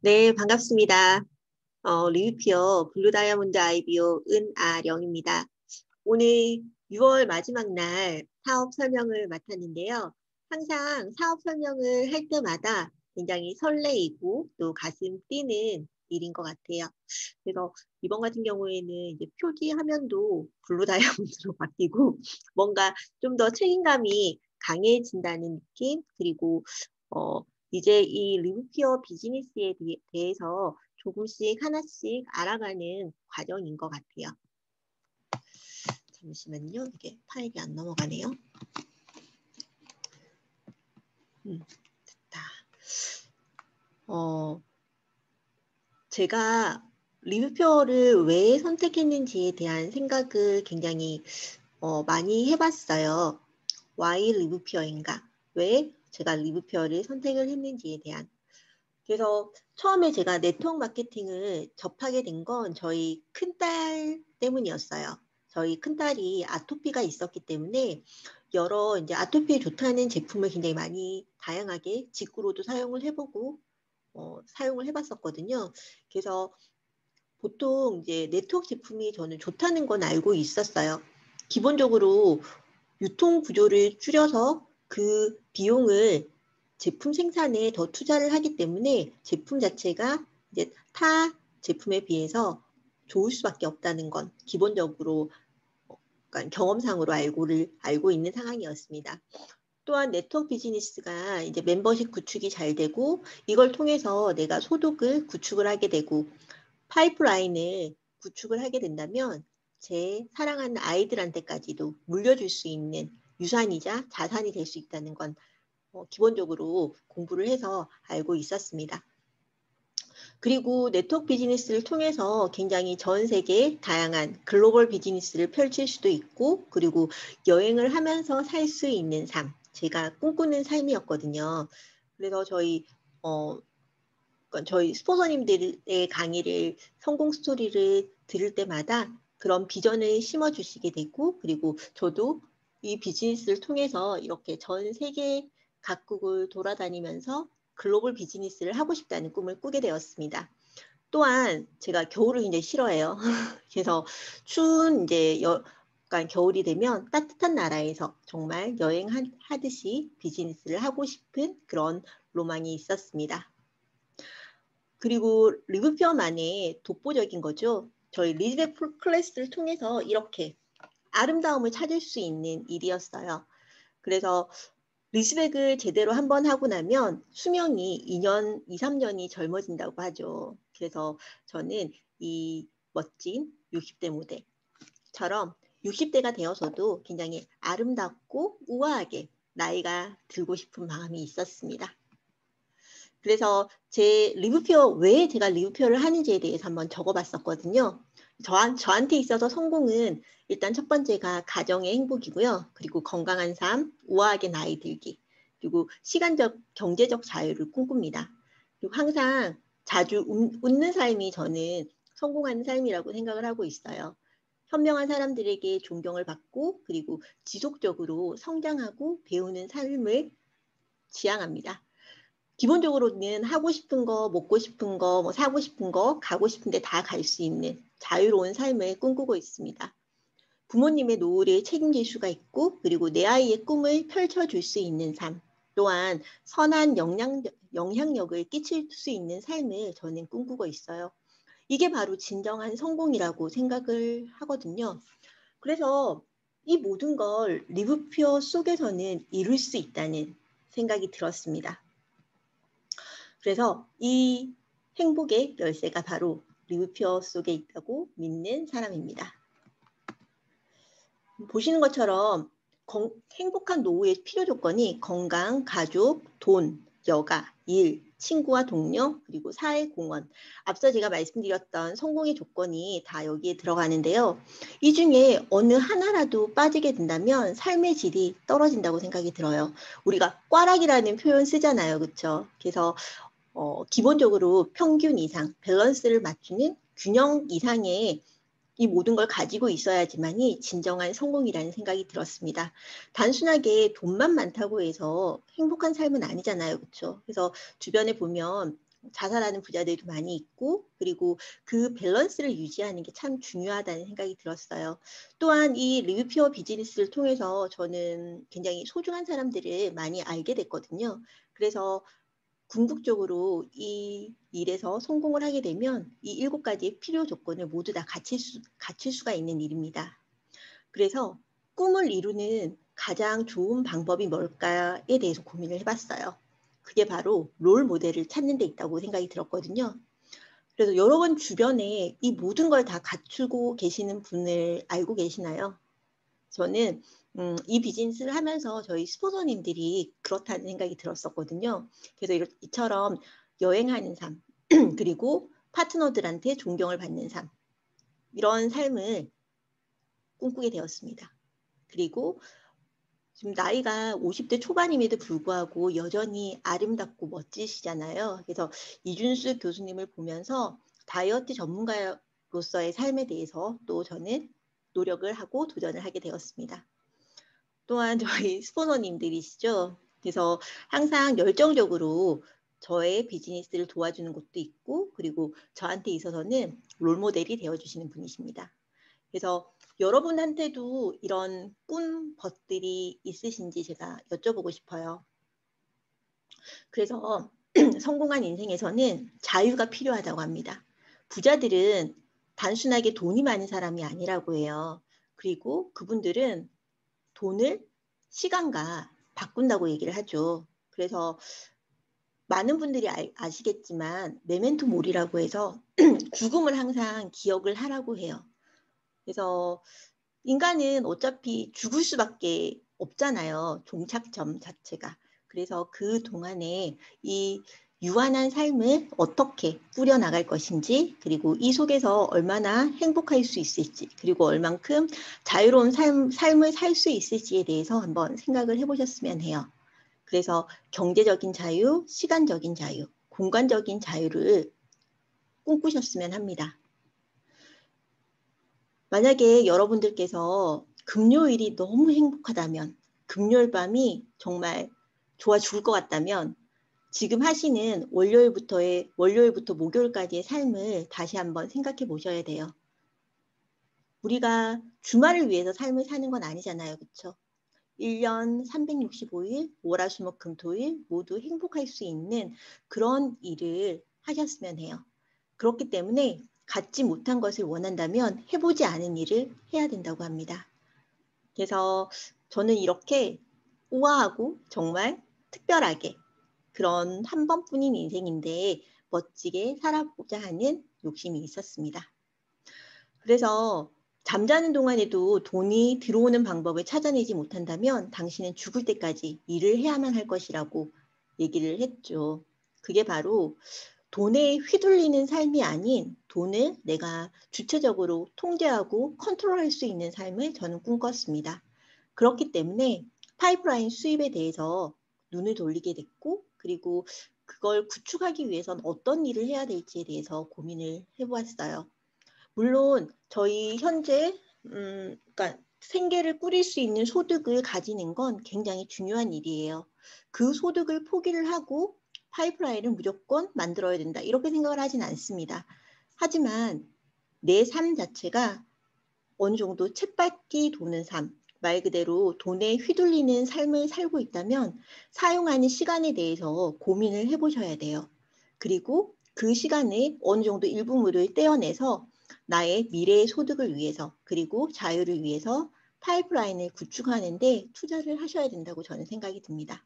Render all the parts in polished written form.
네, 반갑습니다. 리뷰피어 블루 다이아몬드 IBO 은아령입니다. 오늘 6월 마지막 날 사업 설명을 맡았는데요. 항상 사업 설명을 할 때마다 굉장히 설레이고 또 가슴 뛰는 일인 것 같아요. 그래서 이번 같은 경우에는 이제 표지 화면도 블루 다이아몬드로 바뀌고 뭔가 좀 더 책임감이 강해진다는 느낌, 그리고 어, 이제 이 리뷰피어 비즈니스에 대해서 조금씩 하나씩 알아가는 과정인 것 같아요. 잠시만요. 이게 파일이 안 넘어가네요. 됐다. 제가 리뷰표를 왜 선택했는지에 대한 생각을 굉장히 많이 해봤어요. why 리뷰표인가? 왜 제가 리뷰표를 선택을 했는지에 대한. 그래서 처음에 제가 네트워크 마케팅을 접하게 된 건 저희 큰딸 때문이었어요. 저희 큰딸이 아토피가 있었기 때문에 여러 이제 아토피에 좋다는 제품을 굉장히 많이 다양하게 직구로도 사용을 해보고 사용을 해봤었거든요. 그래서 보통 이제 네트워크 제품이 저는 좋다는 건 알고 있었어요. 기본적으로 유통 구조를 줄여서 그 비용을 제품 생산에 더 투자를 하기 때문에 제품 자체가 이제 타 제품에 비해서 좋을 수밖에 없다는 건 기본적으로 그러니까 경험상으로 알고 있는 상황이었습니다. 또한 네트워크 비즈니스가 이제 멤버십 구축이 잘 되고 이걸 통해서 내가 소득을 구축을 하게 되고 파이프라인을 구축을 하게 된다면 제 사랑하는 아이들한테까지도 물려줄 수 있는 유산이자 자산이 될 수 있다는 건 기본적으로 공부를 해서 알고 있었습니다. 그리고 네트워크 비즈니스를 통해서 굉장히 전 세계 다양한 글로벌 비즈니스를 펼칠 수도 있고 그리고 여행을 하면서 살 수 있는 삶, 제가 꿈꾸는 삶이었거든요. 그래서 저희 스폰서님들의 강의를 성공 스토리를 들을 때마다 그런 비전을 심어주시게 되고 그리고 저도 이 비즈니스를 통해서 이렇게 전 세계 각국을 돌아다니면서 글로벌 비즈니스를 하고 싶다는 꿈을 꾸게 되었습니다. 또한 제가 겨울을 굉장히 싫어해요. 그래서 추운 그러니까 겨울이 되면 따뜻한 나라에서 정말 여행하듯이 비즈니스를 하고 싶은 그런 로망이 있었습니다. 그리고 리뷰표만의 독보적인 거죠. 저희 리즈백 클래스를 통해서 이렇게 아름다움을 찾을 수 있는 일이었어요. 그래서 리즈백을 제대로 한번 하고 나면 수명이 2년, 2, 3년이 젊어진다고 하죠. 그래서 저는 이 멋진 60대 모델처럼 60대가 되어서도 굉장히 아름답고 우아하게 나이가 들고 싶은 마음이 있었습니다. 그래서 왜 제가 리뷰표를 하는지에 대해서 한번 적어봤었거든요. 저한테 있어서 성공은 일단 첫 번째가 가정의 행복이고요. 그리고 건강한 삶, 우아하게 나이 들기, 그리고 시간적, 경제적 자유를 꿈꿉니다. 그리고 항상 자주 웃는 삶이 저는 성공하는 삶이라고 생각을 하고 있어요. 현명한 사람들에게 존경을 받고 그리고 지속적으로 성장하고 배우는 삶을 지향합니다. 기본적으로는 하고 싶은 거, 먹고 싶은 거, 뭐 사고 싶은 거, 가고 싶은데 다 갈 수 있는 자유로운 삶을 꿈꾸고 있습니다. 부모님의 노후를 책임질 수가 있고 그리고 내 아이의 꿈을 펼쳐줄 수 있는 삶, 또한 선한 영향력을 끼칠 수 있는 삶을 저는 꿈꾸고 있어요. 이게 바로 진정한 성공이라고 생각을 하거든요. 그래서 이 모든 걸 리뷰표 속에서는 이룰 수 있다는 생각이 들었습니다. 그래서 이 행복의 열쇠가 바로 리뷰표 속에 있다고 믿는 사람입니다. 보시는 것처럼 행복한 노후의 필요 조건이 건강, 가족, 돈, 여가, 일, 친구와 동료, 그리고 사회 공헌. 앞서 제가 말씀드렸던 성공의 조건이 다 여기에 들어가는데요. 이 중에 어느 하나라도 빠지게 된다면 삶의 질이 떨어진다고 생각이 들어요. 우리가 꽈락이라는 표현 쓰잖아요. 그렇죠? 그래서 기본적으로 평균 이상, 밸런스를 맞추는 균형 이상의 이 모든 걸 가지고 있어야지만이 진정한 성공이라는 생각이 들었습니다. 단순하게 돈만 많다고 해서 행복한 삶은 아니잖아요. 그렇죠? 그래서 주변에 보면 자살하는 부자들도 많이 있고 그리고 그 밸런스를 유지하는 게 참 중요하다는 생각이 들었어요. 또한 이 리뷰피어 비즈니스를 통해서 저는 굉장히 소중한 사람들을 많이 알게 됐거든요. 그래서 궁극적으로 이 일에서 성공을 하게 되면 이 7가지의 필요 조건을 모두 다 갖출 수가 있는 일입니다. 그래서 꿈을 이루는 가장 좋은 방법이 뭘까에 대해서 고민을 해봤어요. 그게 바로 롤 모델을 찾는 데 있다고 생각이 들었거든요. 그래서 여러분 주변에 이 모든 걸 다 갖추고 계시는 분을 알고 계시나요? 저는 이 비즈니스를 하면서 저희 스폰서님들이 그렇다는 생각이 들었었거든요. 그래서 이처럼 여행하는 삶, 그리고 파트너들한테 존경을 받는 삶, 이런 삶을 꿈꾸게 되었습니다. 그리고 지금 나이가 50대 초반임에도 불구하고 여전히 아름답고 멋지시잖아요. 그래서 이준수 교수님을 보면서 다이어트 전문가로서의 삶에 대해서 또 저는 노력을 하고 도전을 하게 되었습니다. 또한 저희 스포너님들이시죠. 그래서 항상 열정적으로 저의 비즈니스를 도와주는 곳도 있고 그리고 저한테 있어서는 롤모델이 되어주시는 분이십니다. 그래서 여러분한테도 이런 꿈벗들이 있으신지 제가 여쭤보고 싶어요. 그래서 성공한 인생에서는 자유가 필요하다고 합니다. 부자들은 단순하게 돈이 많은 사람이 아니라고 해요. 그리고 그분들은 돈을 시간과 바꾼다고 얘기를 하죠. 그래서 많은 분들이 아시겠지만 메멘토 모리라고 해서 죽음을 항상 기억을 하라고 해요. 그래서 인간은 어차피 죽을 수밖에 없잖아요. 종착점 자체가. 그래서 그 동안에 이 유한한 삶을 어떻게 꾸려나갈 것인지 그리고 이 속에서 얼마나 행복할 수 있을지 그리고 얼만큼 자유로운 삶을 살 수 있을지에 대해서 한번 생각을 해보셨으면 해요. 그래서 경제적인 자유, 시간적인 자유, 공간적인 자유를 꿈꾸셨으면 합니다. 만약에 여러분들께서 금요일이 너무 행복하다면, 금요일 밤이 정말 좋아 죽을 것 같다면 지금 하시는 월요일부터 목요일까지의 삶을 다시 한번 생각해 보셔야 돼요. 우리가 주말을 위해서 삶을 사는 건 아니잖아요. 그렇죠? 1년 365일, 월화수목금토일 모두 행복할 수 있는 그런 일을 하셨으면 해요. 그렇기 때문에 갖지 못한 것을 원한다면 해보지 않은 일을 해야 된다고 합니다. 그래서 저는 이렇게 우아하고 정말 특별하게 그런 한 번뿐인 인생인데 멋지게 살아보자 하는 욕심이 있었습니다. 그래서 잠자는 동안에도 돈이 들어오는 방법을 찾아내지 못한다면 당신은 죽을 때까지 일을 해야만 할 것이라고 얘기를 했죠. 그게 바로 돈에 휘둘리는 삶이 아닌 돈을 내가 주체적으로 통제하고 컨트롤할 수 있는 삶을 저는 꿈꿨습니다. 그렇기 때문에 파이프라인 수입에 대해서 눈을 돌리게 됐고 그리고 그걸 구축하기 위해서는 어떤 일을 해야 될지에 대해서 고민을 해보았어요. 물론 저희 현재 그러니까 생계를 꾸릴 수 있는 소득을 가지는 건 굉장히 중요한 일이에요. 그 소득을 포기를 하고 파이프라인을 무조건 만들어야 된다. 이렇게 생각을 하진 않습니다. 하지만 내 삶 자체가 어느 정도 쳇바퀴 도는 삶, 말 그대로 돈에 휘둘리는 삶을 살고 있다면 사용하는 시간에 대해서 고민을 해보셔야 돼요. 그리고 그 시간에 어느 정도 일부분을 떼어내서 나의 미래의 소득을 위해서 그리고 자유를 위해서 파이프라인을 구축하는 데 투자를 하셔야 된다고 저는 생각이 듭니다.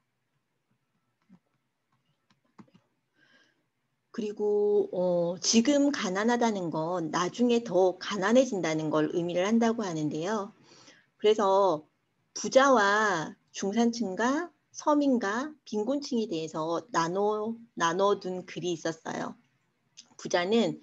그리고 지금 가난하다는 건 나중에 더 가난해진다는 걸 의미를 한다고 하는데요. 그래서 부자와 중산층과 서민과 빈곤층에 대해서 나눠둔 글이 있었어요. 부자는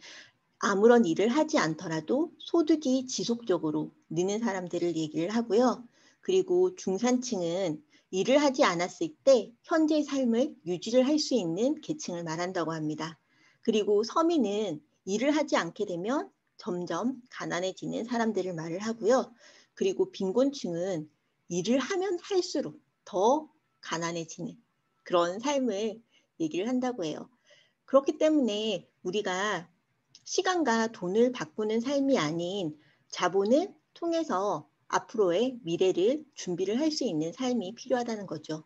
아무런 일을 하지 않더라도 소득이 지속적으로 느는 사람들을 얘기를 하고요. 그리고 중산층은 일을 하지 않았을 때 현재의 삶을 유지를 할 수 있는 계층을 말한다고 합니다. 그리고 서민은 일을 하지 않게 되면 점점 가난해지는 사람들을 말을 하고요. 그리고 빈곤층은 일을 하면 할수록 더 가난해지는 그런 삶을 얘기를 한다고 해요. 그렇기 때문에 우리가 시간과 돈을 바꾸는 삶이 아닌 자본을 통해서 앞으로의 미래를 준비를 할 수 있는 삶이 필요하다는 거죠.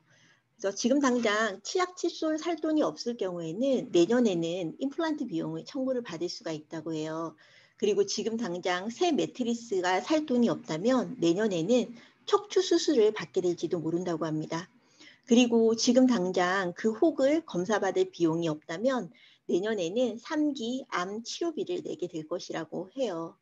그래서 지금 당장 치약 칫솔 살 돈이 없을 경우에는 내년에는 임플란트 비용을 청구를 받을 수가 있다고 해요. 그리고 지금 당장 새 매트리스가 살 돈이 없다면 내년에는 척추 수술을 받게 될지도 모른다고 합니다. 그리고 지금 당장 그 혹을 검사받을 비용이 없다면 내년에는 3기 암 치료비를 내게 될 것이라고 해요.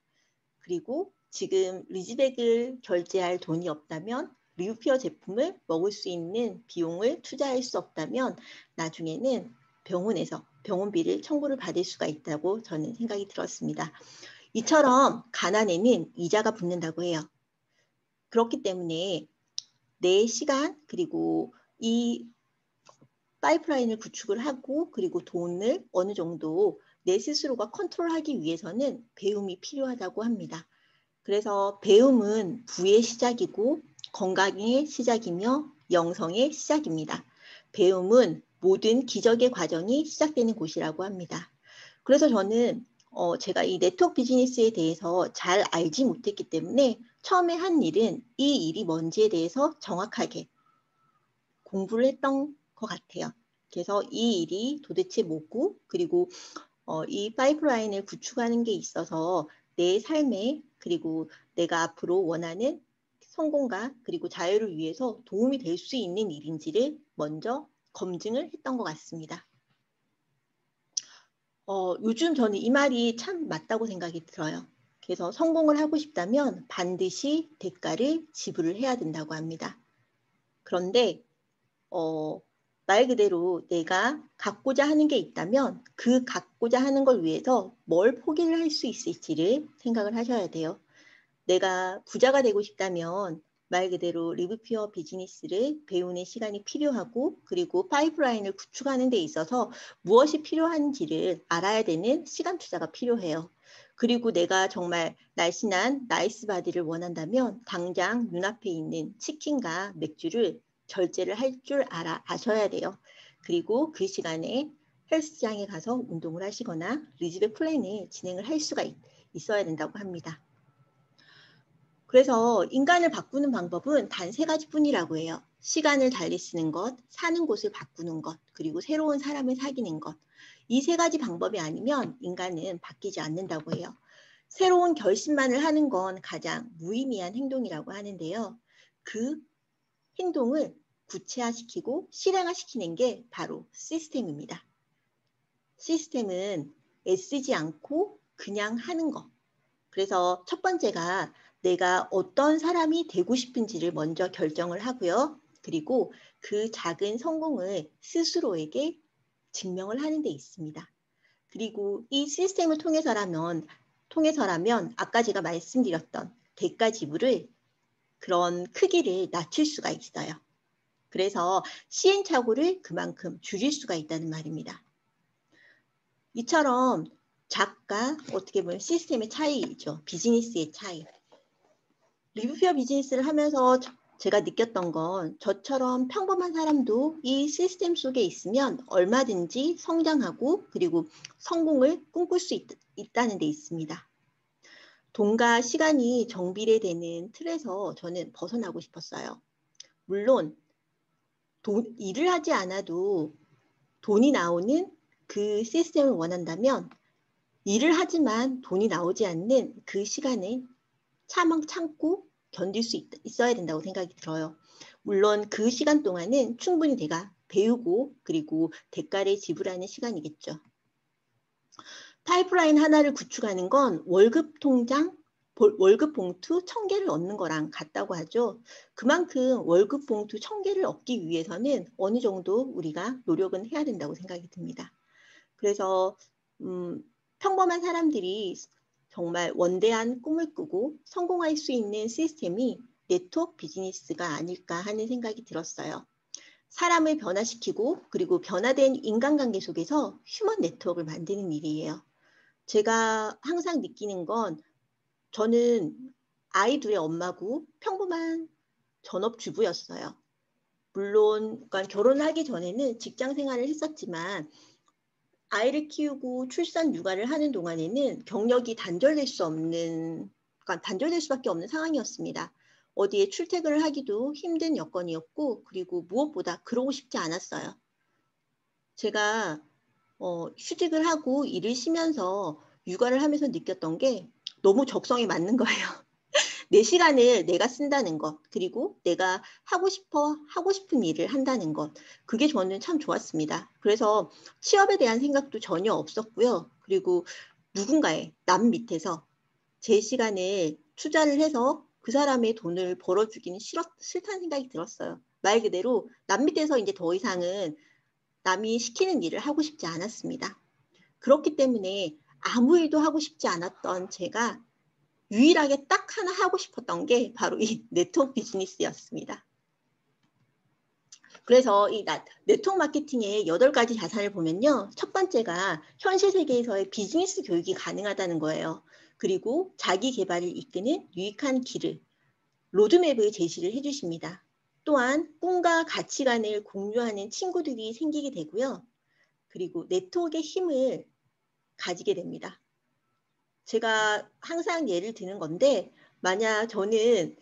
그리고 지금 리즈백을 결제할 돈이 없다면 리우피어 제품을 먹을 수 있는 비용을 투자할 수 없다면 나중에는 병원에서 병원비를 청구를 받을 수가 있다고 저는 생각이 들었습니다. 이처럼 가난에는 이자가 붙는다고 해요. 그렇기 때문에 내 시간 그리고 이 파이프라인을 구축을 하고 그리고 돈을 어느 정도 내 스스로가 컨트롤하기 위해서는 배움이 필요하다고 합니다. 그래서 배움은 부의 시작이고 건강의 시작이며 영성의 시작입니다. 배움은 모든 기적의 과정이 시작되는 곳이라고 합니다. 그래서 저는 제가 이 네트워크 비즈니스에 대해서 잘 알지 못했기 때문에 처음에 한 일은 이 일이 뭔지에 대해서 정확하게 공부를 했던 것 같아요. 그래서 이 일이 도대체 뭐고 그리고 이 파이프라인을 구축하는 게 있어서 내 삶에 그리고 내가 앞으로 원하는 성공과 그리고 자유를 위해서 도움이 될 수 있는 일인지를 먼저 검증을 했던 것 같습니다. 요즘 저는 이 말이 참 맞다고 생각이 들어요. 그래서 성공을 하고 싶다면 반드시 대가를 지불을 해야 된다고 합니다. 그런데 말 그대로 내가 갖고자 하는 게 있다면 그 갖고자 하는 걸 위해서 뭘 포기를 할 수 있을지를 생각을 하셔야 돼요. 내가 부자가 되고 싶다면 말 그대로 리브피어 비즈니스를 배우는 시간이 필요하고 그리고 파이프라인을 구축하는 데 있어서 무엇이 필요한지를 알아야 되는 시간 투자가 필요해요. 그리고 내가 정말 날씬한 나이스 바디를 원한다면 당장 눈앞에 있는 치킨과 맥주를 절제를 할 줄 아셔야 돼요. 그리고 그 시간에 헬스장에 가서 운동을 하시거나 리즈백 플랜을 진행을 할 수가 있어야 된다고 합니다. 그래서 인간을 바꾸는 방법은 단 3가지뿐이라고 해요. 시간을 달리 쓰는 것, 사는 곳을 바꾸는 것, 그리고 새로운 사람을 사귀는 것. 이 3가지 방법이 아니면 인간은 바뀌지 않는다고 해요. 새로운 결심만을 하는 건 가장 무의미한 행동이라고 하는데요. 그 행동을 구체화시키고 실행화시키는 게 바로 시스템입니다. 시스템은 애쓰지 않고 그냥 하는 것. 그래서 첫 번째가 내가 어떤 사람이 되고 싶은지를 먼저 결정을 하고요. 그리고 그 작은 성공을 스스로에게 증명을 하는 데 있습니다. 그리고 이 시스템을 통해서라면 아까 제가 말씀드렸던 대가 지불을 그런 크기를 낮출 수가 있어요. 그래서 시행착오를 그만큼 줄일 수가 있다는 말입니다. 이처럼 작가 어떻게 보면 시스템의 차이죠. 비즈니스의 차이. 리뷰페어 비즈니스를 하면서 제가 느꼈던 건 저처럼 평범한 사람도 이 시스템 속에 있으면 얼마든지 성장하고 그리고 성공을 꿈꿀 수 있다는 데 있습니다. 돈과 시간이 정비례되는 틀에서 저는 벗어나고 싶었어요. 물론 일을 하지 않아도 돈이 나오는 그 시스템을 원한다면 일을 하지만 돈이 나오지 않는 그 시간을 참고 견딜 수 있어야 된다고 생각이 들어요. 물론 그 시간 동안은 충분히 내가 배우고 그리고 대가를 지불하는 시간이겠죠. 파이프라인 하나를 구축하는 건 월급 봉투 1000개를 얻는 거랑 같다고 하죠. 그만큼 월급 봉투 1000개를 얻기 위해서는 어느 정도 우리가 노력은 해야 된다고 생각이 듭니다. 그래서 평범한 사람들이 정말 원대한 꿈을 꾸고 성공할 수 있는 시스템이 네트워크 비즈니스가 아닐까 하는 생각이 들었어요. 사람을 변화시키고 그리고 변화된 인간관계 속에서 휴먼 네트워크를 만드는 일이에요. 제가 항상 느끼는 건 저는 아이 둘의 엄마고 평범한 전업주부였어요. 물론 그러니까 결혼하기 전에는 직장 생활을 했었지만 아이를 키우고 출산 육아를 하는 동안에는 경력이 단절될 수 없는, 그러니까 단절될 수밖에 없는 상황이었습니다. 어디에 출퇴근을 하기도 힘든 여건이었고, 그리고 무엇보다 그러고 싶지 않았어요. 제가 휴직을 하고 일을 쉬면서 육아를 하면서 느꼈던 게 너무 적성에 맞는 거예요. 내 시간을 내가 쓴다는 것, 그리고 내가 하고 싶은 일을 한다는 것, 그게 저는 참 좋았습니다. 그래서 취업에 대한 생각도 전혀 없었고요. 그리고 누군가의 남 밑에서 제 시간을 투자를 해서 그 사람의 돈을 벌어주기는 싫다는 생각이 들었어요. 말 그대로 남 밑에서 이제 더 이상은 남이 시키는 일을 하고 싶지 않았습니다. 그렇기 때문에 아무 일도 하고 싶지 않았던 제가 유일하게 딱 하나 하고 싶었던 게 바로 이 네트워크 비즈니스였습니다. 그래서 이 네트워크 마케팅의 8가지 자산을 보면요. 첫 번째가 현실 세계에서의 비즈니스 교육이 가능하다는 거예요. 그리고 자기 개발을 이끄는 유익한 길을, 로드맵을 제시를 해주십니다. 또한 꿈과 가치관을 공유하는 친구들이 생기게 되고요. 그리고 네트워크의 힘을 가지게 됩니다. 제가 항상 예를 드는 건데, 만약 저는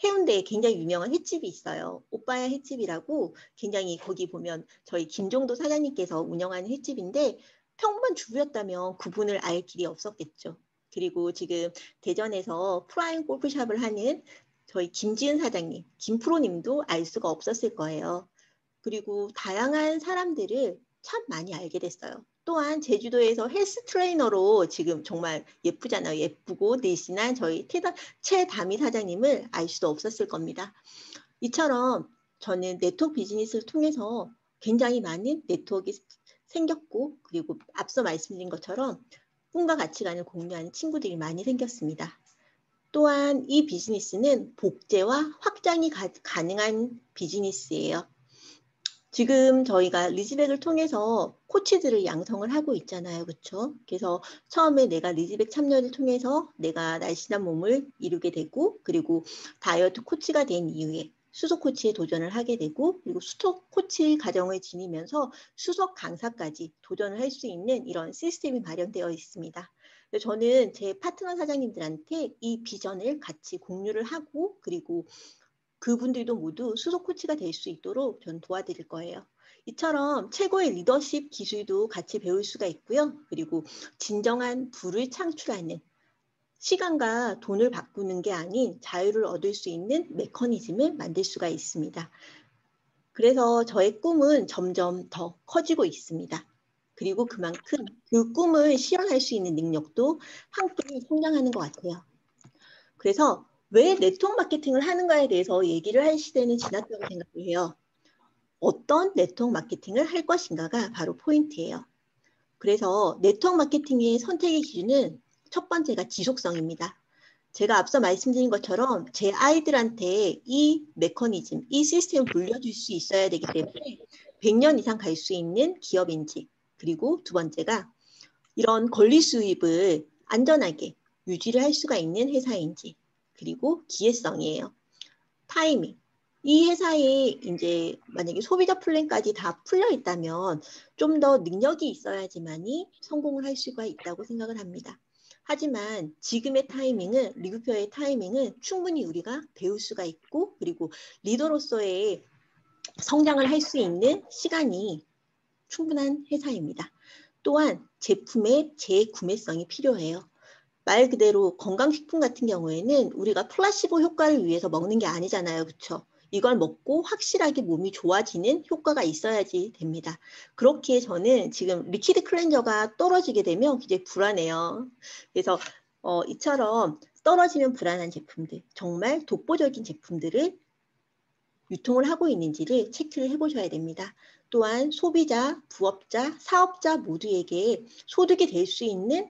해운대에 굉장히 유명한 횟집이 있어요. 오빠야 횟집이라고, 굉장히 거기 보면 저희 김종도 사장님께서 운영하는 횟집인데, 평범한 주부였다면 그분을 알 길이 없었겠죠. 그리고 지금 대전에서 프라임 골프샵을 하는 저희 김지은 사장님, 김프로님도 알 수가 없었을 거예요. 그리고 다양한 사람들을 참 많이 알게 됐어요. 또한 제주도에서 헬스 트레이너로 지금 정말 예쁘잖아요. 예쁘고 내신한 저희 최다미 사장님을 알 수도 없었을 겁니다. 이처럼 저는 네트워크 비즈니스를 통해서 굉장히 많은 네트워크가 생겼고, 그리고 앞서 말씀드린 것처럼 꿈과 가치관을 공유하는 친구들이 많이 생겼습니다. 또한 이 비즈니스는 복제와 확장이 가능한 비즈니스예요. 지금 저희가 리즈백을 통해서 코치들을 양성을 하고 있잖아요. 그렇죠? 그래서 처음에 내가 리즈백 참여를 통해서 내가 날씬한 몸을 이루게 되고, 그리고 다이어트 코치가 된 이후에 수석 코치에 도전을 하게 되고, 그리고 수석 코치 과정을 지니면서 수석 강사까지 도전을 할 수 있는 이런 시스템이 마련되어 있습니다. 저는 제 파트너 사장님들한테 이 비전을 같이 공유를 하고, 그리고 그분들도 모두 수석 코치가 될 수 있도록 전 도와드릴 거예요. 이처럼 최고의 리더십 기술도 같이 배울 수가 있고요. 그리고 진정한 부를 창출하는, 시간과 돈을 바꾸는 게 아닌 자유를 얻을 수 있는 메커니즘을 만들 수가 있습니다. 그래서 저의 꿈은 점점 더 커지고 있습니다. 그리고 그만큼 그 꿈을 실현할 수 있는 능력도 함께 성장하는 것 같아요. 그래서 왜 네트워크 마케팅을 하는가에 대해서 얘기를 할 시대는 지났다고 생각을 해요. 어떤 네트워크 마케팅을 할 것인가가 바로 포인트예요. 그래서 네트워크 마케팅의 선택의 기준은 첫 번째가 지속성입니다. 제가 앞서 말씀드린 것처럼 제 아이들한테 이 메커니즘, 이 시스템을 물려줄 수 있어야 되기 때문에 100년 이상 갈 수 있는 기업인지, 그리고 두 번째가 이런 권리 수입을 안전하게 유지를 할 수가 있는 회사인지, 그리고 기회성이에요. 타이밍. 이 회사에 이제 만약에 소비자 플랜까지 다 풀려 있다면 좀 더 능력이 있어야지만이 성공을 할 수가 있다고 생각을 합니다. 하지만 지금의 타이밍은, 리뷰표의 타이밍은 충분히 우리가 배울 수가 있고, 그리고 리더로서의 성장을 할 수 있는 시간이 충분한 회사입니다. 또한 제품의 재구매성이 필요해요. 말 그대로 건강식품 같은 경우에는 우리가 플라시보 효과를 위해서 먹는 게 아니잖아요. 그렇죠? 이걸 먹고 확실하게 몸이 좋아지는 효과가 있어야지 됩니다. 그렇기에 저는 지금 리퀴드 클렌저가 떨어지게 되면 굉장히 불안해요. 그래서 이처럼 떨어지면 불안한 제품들, 정말 독보적인 제품들을 유통을 하고 있는지를 체크를 해보셔야 됩니다. 또한 소비자, 부업자, 사업자 모두에게 소득이 될 수 있는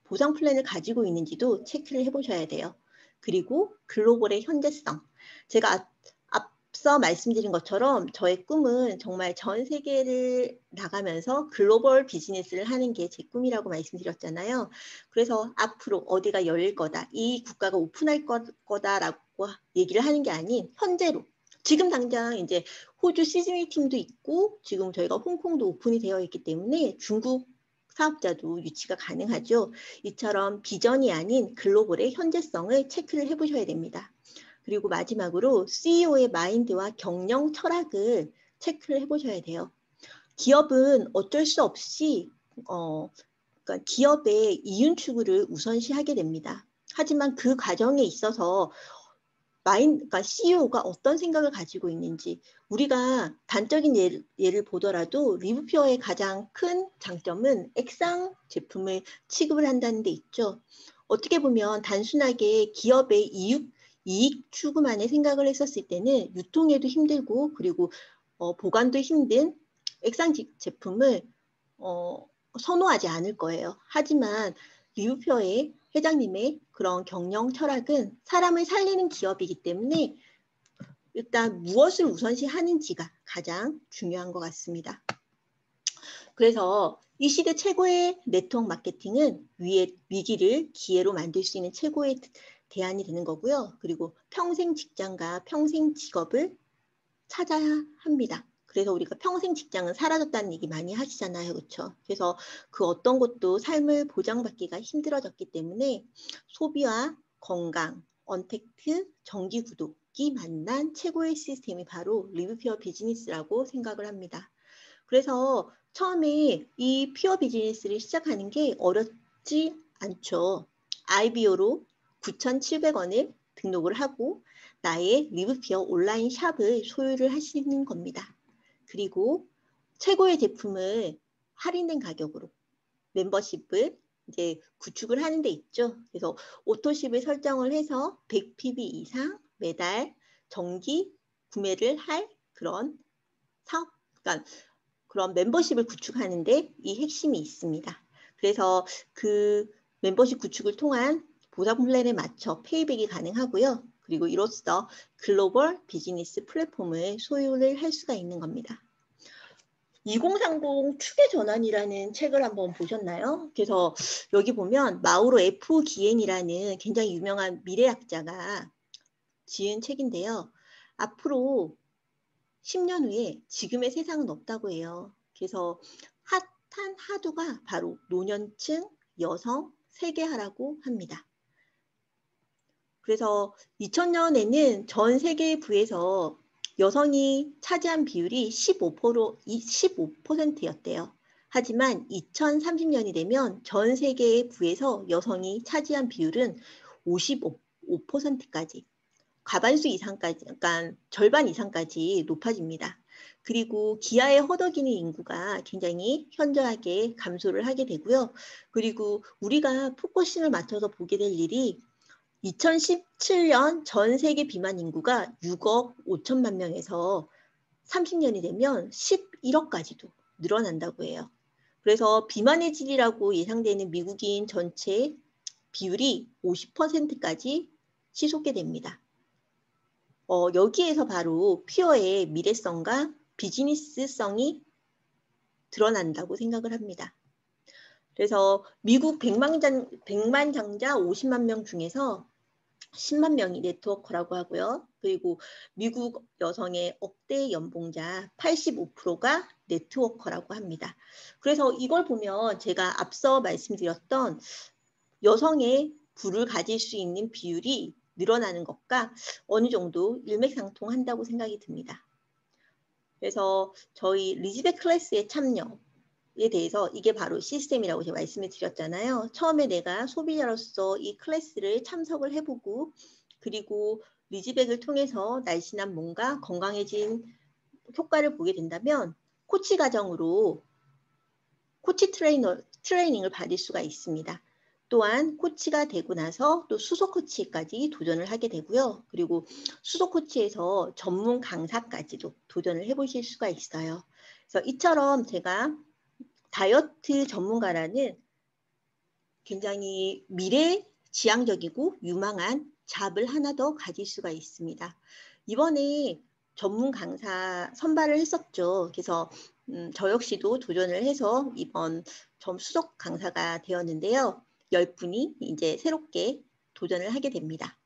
보상 플랜을 가지고 있는지도 체크를 해보셔야 돼요. 그리고 글로벌의 현재성. 제가 앞서 말씀드린 것처럼 저의 꿈은 정말 전 세계를 나가면서 글로벌 비즈니스를 하는 게 제 꿈이라고 말씀드렸잖아요. 그래서 앞으로 어디가 열릴 거다, 이 국가가 오픈할 거다라고 얘기를 하는 게 아닌 현재로, 지금 당장 이제 호주 시드니 팀도 있고, 지금 저희가 홍콩도 오픈이 되어 있기 때문에 중국 사업자도 유치가 가능하죠. 이처럼 비전이 아닌 글로벌의 현재성을 체크를 해보셔야 됩니다. 그리고 마지막으로 CEO의 마인드와 경영 철학을 체크를 해보셔야 돼요. 기업은 어쩔 수 없이 그러니까 기업의 이윤 추구를 우선시하게 됩니다. 하지만 그 과정에 있어서 그러니까 CEO가 어떤 생각을 가지고 있는지, 우리가 단적인 예를 보더라도 리브퓨어의 가장 큰 장점은 액상 제품을 취급을 한다는 데 있죠. 어떻게 보면 단순하게 기업의 이익 추구만의 생각을 했었을 때는 유통에도 힘들고 그리고 보관도 힘든 액상 제품을 선호하지 않을 거예요. 하지만 리브퓨어의 회장님의 그런 경영 철학은 사람을 살리는 기업이기 때문에 일단 무엇을 우선시하는지가 가장 중요한 것 같습니다. 그래서 이 시대 최고의 네트워크 마케팅은 위기를 기회로 만들 수 있는 최고의 대안이 되는 거고요. 그리고 평생 직장과 평생 직업을 찾아야 합니다. 그래서 우리가 평생 직장은 사라졌다는 얘기 많이 하시잖아요. 그렇죠? 그래서 그 어떤 것도 삶을 보장받기가 힘들어졌기 때문에 소비와 건강, 언택트, 정기 구독이 만난 최고의 시스템이 바로 리브퓨어 비즈니스라고 생각을 합니다. 그래서 처음에 이 퓨어 비즈니스를 시작하는 게 어렵지 않죠. IBO로 9,700원을 등록을 하고 나의 리브퓨어 온라인 샵을 소유를 하시는 겁니다. 그리고 최고의 제품을 할인된 가격으로 멤버십을 이제 구축을 하는 데 있죠. 그래서 오토십을 설정을 해서 100PB 이상 매달 정기 구매를 할 그런 사업, 그러니까 그런 멤버십을 구축하는데 이 핵심이 있습니다. 그래서 그 멤버십 구축을 통한 보상 플랜에 맞춰 페이백이 가능하고요. 그리고 이로써 글로벌 비즈니스 플랫폼을 소유를 할 수가 있는 겁니다. 2030 축의 전환이라는 책을 한번 보셨나요? 그래서 여기 보면 마우로 F. 기엔이라는 굉장히 유명한 미래학자가 지은 책인데요. 앞으로 10년 후에 지금의 세상은 없다고 해요. 그래서 핫한 하두가 바로 노년층 여성 세계화라고 합니다. 그래서 2000년에는 전 세계 부에서 여성이 차지한 비율이 15%였대요. 하지만 2030년이 되면 전 세계의 부에서 여성이 차지한 비율은 55%까지, 과반수 이상까지, 그러니까 절반 이상까지 높아집니다. 그리고 기아에 허덕이는 인구가 굉장히 현저하게 감소를 하게 되고요. 그리고 우리가 포커싱을 맞춰서 보게 될 일이 2017년 전 세계 비만 인구가 6억 5천만 명에서 30년이 되면 11억까지도 늘어난다고 해요. 그래서 비만의 질이라고 예상되는 미국인 전체 비율이 50%까지 치솟게 됩니다. 여기에서 바로 퓨어의 미래성과 비즈니스성이 드러난다고 생각을 합니다. 그래서 미국 100만 장자 50만 명 중에서 10만 명이 네트워커라고 하고요. 그리고 미국 여성의 억대 연봉자 85%가 네트워커라고 합니다. 그래서 이걸 보면 제가 앞서 말씀드렸던 여성의 부를 가질 수 있는 비율이 늘어나는 것과 어느 정도 일맥상통한다고 생각이 듭니다. 그래서 저희 리즈벳 클래스의 참여에 대해서 이게 바로 시스템이라고 제가 말씀을 드렸잖아요. 처음에 내가 소비자로서 이 클래스를 참석을 해보고 그리고 리즈백을 통해서 날씬한 몸과 건강해진 효과를 보게 된다면 코치 과정으로 코치 트레이닝을 받을 수가 있습니다. 또한 코치가 되고 나서 또 수석 코치까지 도전을 하게 되고요. 그리고 수석 코치에서 전문 강사까지도 도전을 해보실 수가 있어요. 그래서 이처럼 제가 다이어트 전문가라는 굉장히 미래지향적이고 유망한 잡을 하나 더 가질 수가 있습니다. 이번에 전문 강사 선발을 했었죠. 그래서 저 역시도 도전을 해서 이번 수석 강사가 되었는데요. 10분이 이제 새롭게 도전을 하게 됩니다.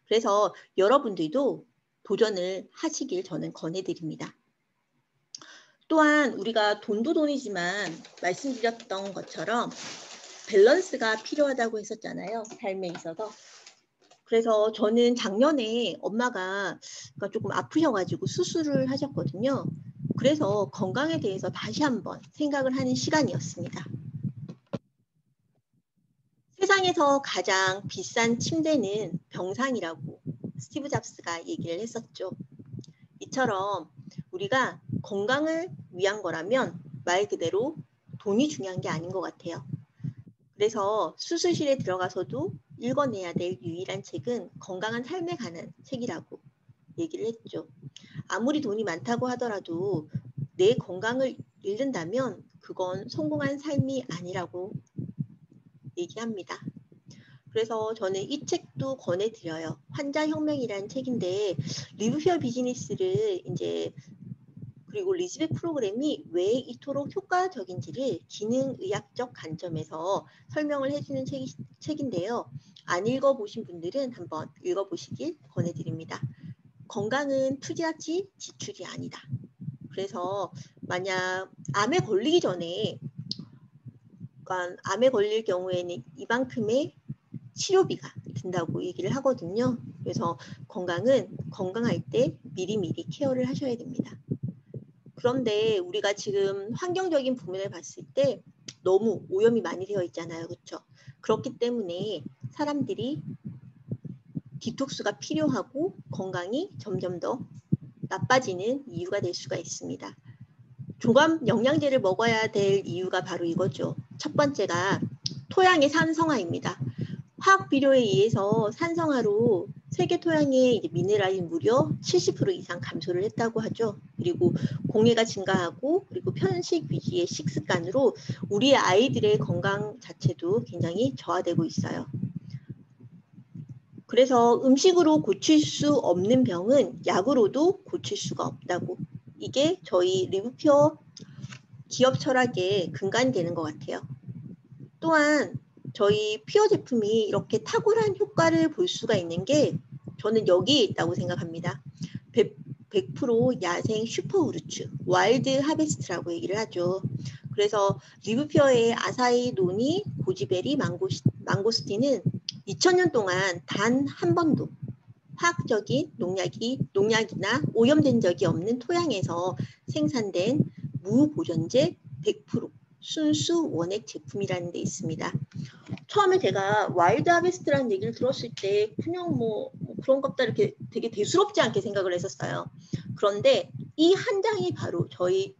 그래서 여러분들도 도전을 하시길 저는 권해드립니다. 또한 우리가 돈도 돈이지만 말씀드렸던 것처럼 밸런스가 필요하다고 했었잖아요. 삶에 있어서. 그래서 저는 작년에 엄마가 조금 아프셔가지고 수술을 하셨거든요. 그래서 건강에 대해서 다시 한번 생각을 하는 시간이었습니다. 세상에서 가장 비싼 침대는 병상이라고 스티브 잡스가 얘기를 했었죠. 이처럼 우리가 건강을 위한 거라면 말 그대로 돈이 중요한 게 아닌 것 같아요. 그래서 수술실에 들어가서도 읽어내야 될 유일한 책은 건강한 삶에 관한 책이라고 얘기를 했죠. 아무리 돈이 많다고 하더라도 내 건강을 잃는다면 그건 성공한 삶이 아니라고 얘기합니다. 그래서 저는 이 책도 권해드려요. 환자혁명이라는 책인데 리브퓨어 비즈니스를 이제 그리고 리즈백 프로그램이 왜 이토록 효과적인지를 기능의학적 관점에서 설명을 해주는 책인데요. 안 읽어보신 분들은 한번 읽어보시길 권해드립니다. 건강은 투자치 지출이 아니다. 그래서 만약 암에 걸리기 전에, 그러니까 암에 걸릴 경우에는 이만큼의 치료비가 든다고 얘기를 하거든요. 그래서 건강은 건강할 때 미리미리 케어를 하셔야 됩니다. 그런데 우리가 지금 환경적인 부분을 봤을 때 너무 오염이 많이 되어 있잖아요. 그렇죠? 그렇기 때문에 사람들이 디톡스가 필요하고 건강이 점점 더 나빠지는 이유가 될 수가 있습니다. 종합 영양제를 먹어야 될 이유가 바로 이거죠. 첫 번째가 토양의 산성화입니다. 화학 비료에 의해서 산성화로 세계 토양의 이제 미네랄이 무려 70% 이상 감소를 했다고 하죠. 그리고 공해가 증가하고 그리고 편식 위주의 식습관으로 우리의 아이들의 건강 자체도 굉장히 저하되고 있어요. 그래서 음식으로 고칠 수 없는 병은 약으로도 고칠 수가 없다고. 이게 저희 리브퓨어 기업 철학의 근간이 되는 것 같아요. 또한 저희 퓨어 제품이 이렇게 탁월한 효과를 볼 수가 있는 게 저는 여기에 있다고 생각합니다. 100% 야생 슈퍼 우르츠, 와일드 하베스트라고 얘기를 하죠. 그래서 리브퓨어의 아사히, 노니, 고지베리, 망고스틴은 2000년 동안 단 한 번도 화학적인 농약이나 오염된 적이 없는 토양에서 생산된 무보존제 100% 순수 원액 제품이라는 데 있습니다. 처음에 제가 와일드 하베스트라는 얘기를 들었을 때 그냥 뭐 그런 것다 이렇게 되게 대수롭지 않게 생각을 했었어요. 그런데 이 한 장이 바로 저희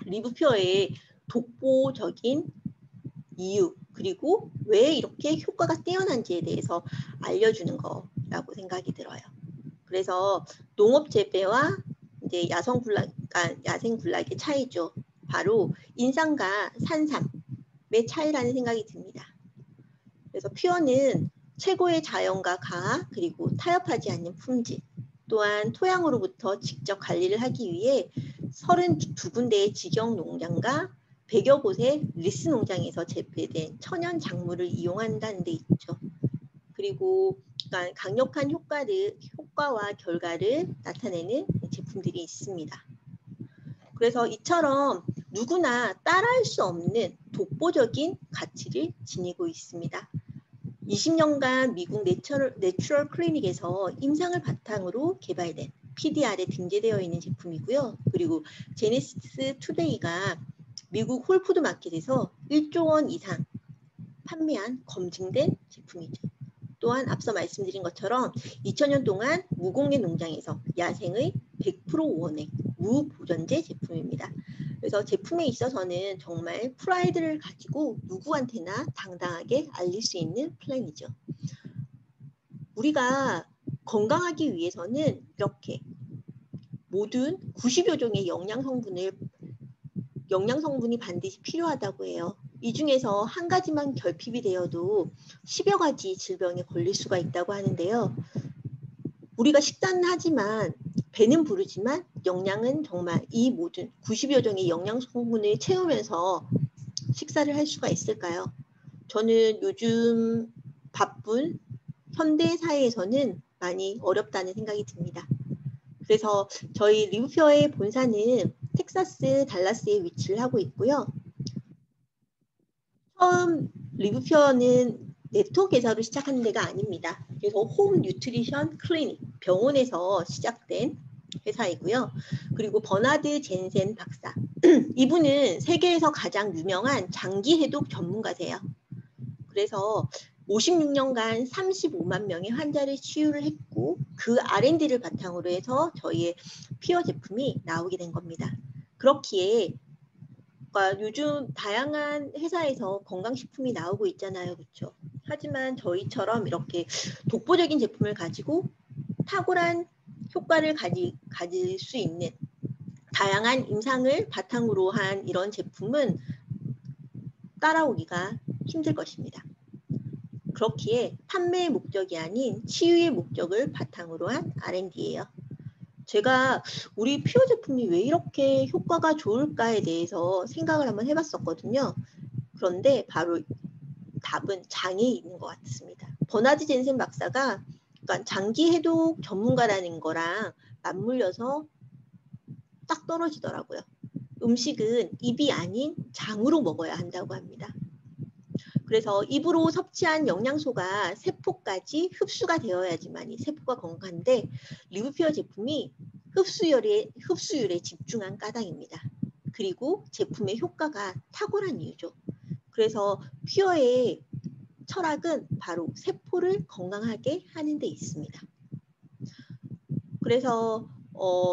리브퓨어의 독보적인 이유 그리고 왜 이렇게 효과가 뛰어난지에 대해서 알려주는 거라고 생각이 들어요. 그래서 농업 재배와 이제 야생 군락의 차이죠. 바로 인삼과 산삼의 차이라는 생각이 듭니다. 그래서 퓨어는 최고의 자연과 가하 그리고 타협하지 않는 품질 또한 토양으로부터 직접 관리를 하기 위해 32군데의 직영 농장과 100여 곳의 리스 농장에서 재배된 천연 작물을 이용한다는 데 있죠. 그리고 강력한 효과와 결과를 나타내는 제품들이 있습니다. 그래서 이처럼 누구나 따라할 수 없는 독보적인 가치를 지니고 있습니다. 20년간 미국 내추럴 클리닉에서 임상을 바탕으로 개발된 PDR에 등재되어 있는 제품이고요. 그리고 제네시스 투데이가 미국 홀푸드 마켓에서 1조 원 이상 판매한 검증된 제품이죠. 또한 앞서 말씀드린 것처럼 2000년 동안 무공해 농장에서 야생의 100% 원액 무보존제 제품입니다. 그래서 제품에 있어서는 정말 프라이드를 가지고 누구한테나 당당하게 알릴 수 있는 플랜이죠. 우리가 건강하기 위해서는 이렇게 모든 90여 종의 영양 성분이 반드시 필요하다고 해요. 이 중에서 한 가지만 결핍이 되어도 10여 가지 질병에 걸릴 수가 있다고 하는데요. 우리가 식단은 하지만 배는 부르지만 영양은 정말 이 모든 90여 종의 영양 성분을 채우면서 식사를 할 수가 있을까요? 저는 요즘 바쁜 현대 사회에서는 많이 어렵다는 생각이 듭니다. 그래서 저희 리브퓨어의 본사는 텍사스 달라스에 위치를 하고 있고요. 처음 리브퓨어는 네트워크 회사로 시작한 데가 아닙니다. 그래서 홈 뉴트리션 클리닉, 병원에서 시작된 회사이고요. 그리고 버나드 젠센 박사. 이분은 세계에서 가장 유명한 장기 해독 전문가세요. 그래서 56년간 35만 명의 환자를 치유를 했고 그 R&D를 바탕으로 해서 저희의 피어 제품이 나오게 된 겁니다. 그렇기에 그러니까 요즘 다양한 회사에서 건강식품이 나오고 있잖아요. 그렇죠? 하지만 저희처럼 이렇게 독보적인 제품을 가지고 탁월한 효과를 가질 수 있는 다양한 임상을 바탕으로 한 이런 제품은 따라오기가 힘들 것입니다. 그렇기에 판매의 목적이 아닌 치유의 목적을 바탕으로 한 R&D예요. 제가 우리 피어 제품이 왜 이렇게 효과가 좋을까에 대해서 생각을 한번 해봤었거든요. 그런데 바로 답은 장에 있는 것 같습니다. 버나드 젠센 박사가 그러니까 장기 해독 전문가라는 거랑 맞물려서 딱 떨어지더라고요. 음식은 입이 아닌 장으로 먹어야 한다고 합니다. 그래서 입으로 섭취한 영양소가 세포까지 흡수가 되어야지만 세포가 건강한데 리브퓨어 제품이 흡수율에 집중한 까닭입니다. 그리고 제품의 효과가 탁월한 이유죠. 그래서 퓨어의 철학은 바로 세포를 건강하게 하는 데 있습니다. 그래서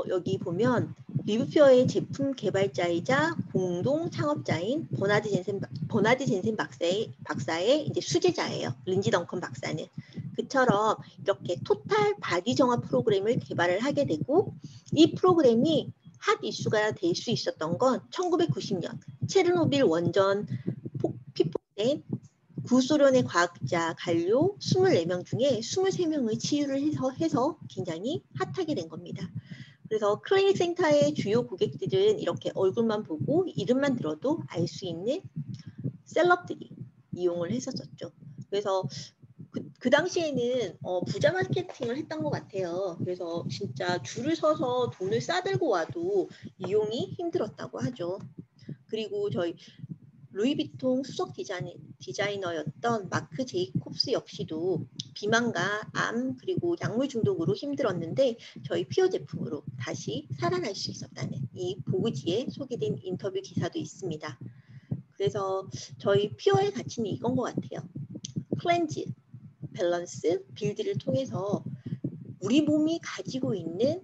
여기 보면 리브퓨어의 제품 개발자이자 공동 창업자인 버나드 젠센 박사의 이제 수제자예요. 린지 덩컨 박사는. 그처럼 이렇게 토탈 바디 정화 프로그램을 개발을 하게 되고 이 프로그램이 핫 이슈가 될 수 있었던 건 1990년 체르노빌 원전 피폭된 구소련의 과학자 관료 24명 중에 23명의 치유를 해서 굉장히 핫하게 된 겁니다. 그래서 클리닉 센터의 주요 고객들은 이렇게 얼굴만 보고 이름만 들어도 알 수 있는 셀럽들이 이용을 했었죠. 그래서 그 당시에는 부자 마케팅을 했던 것 같아요. 그래서 진짜 줄을 서서 돈을 싸들고 와도 이용이 힘들었다고 하죠. 그리고 저희 루이비통 수석 디자이너였던 마크 제이콥스 역시도 비만과 암 그리고 약물 중독으로 힘들었는데 저희 피어 제품으로 다시 살아날 수 있었다는 이 보그지에 소개된 인터뷰 기사도 있습니다. 그래서 저희 피어의 가치는 이건 것 같아요. 클렌즈, 밸런스, 빌드를 통해서 우리 몸이 가지고 있는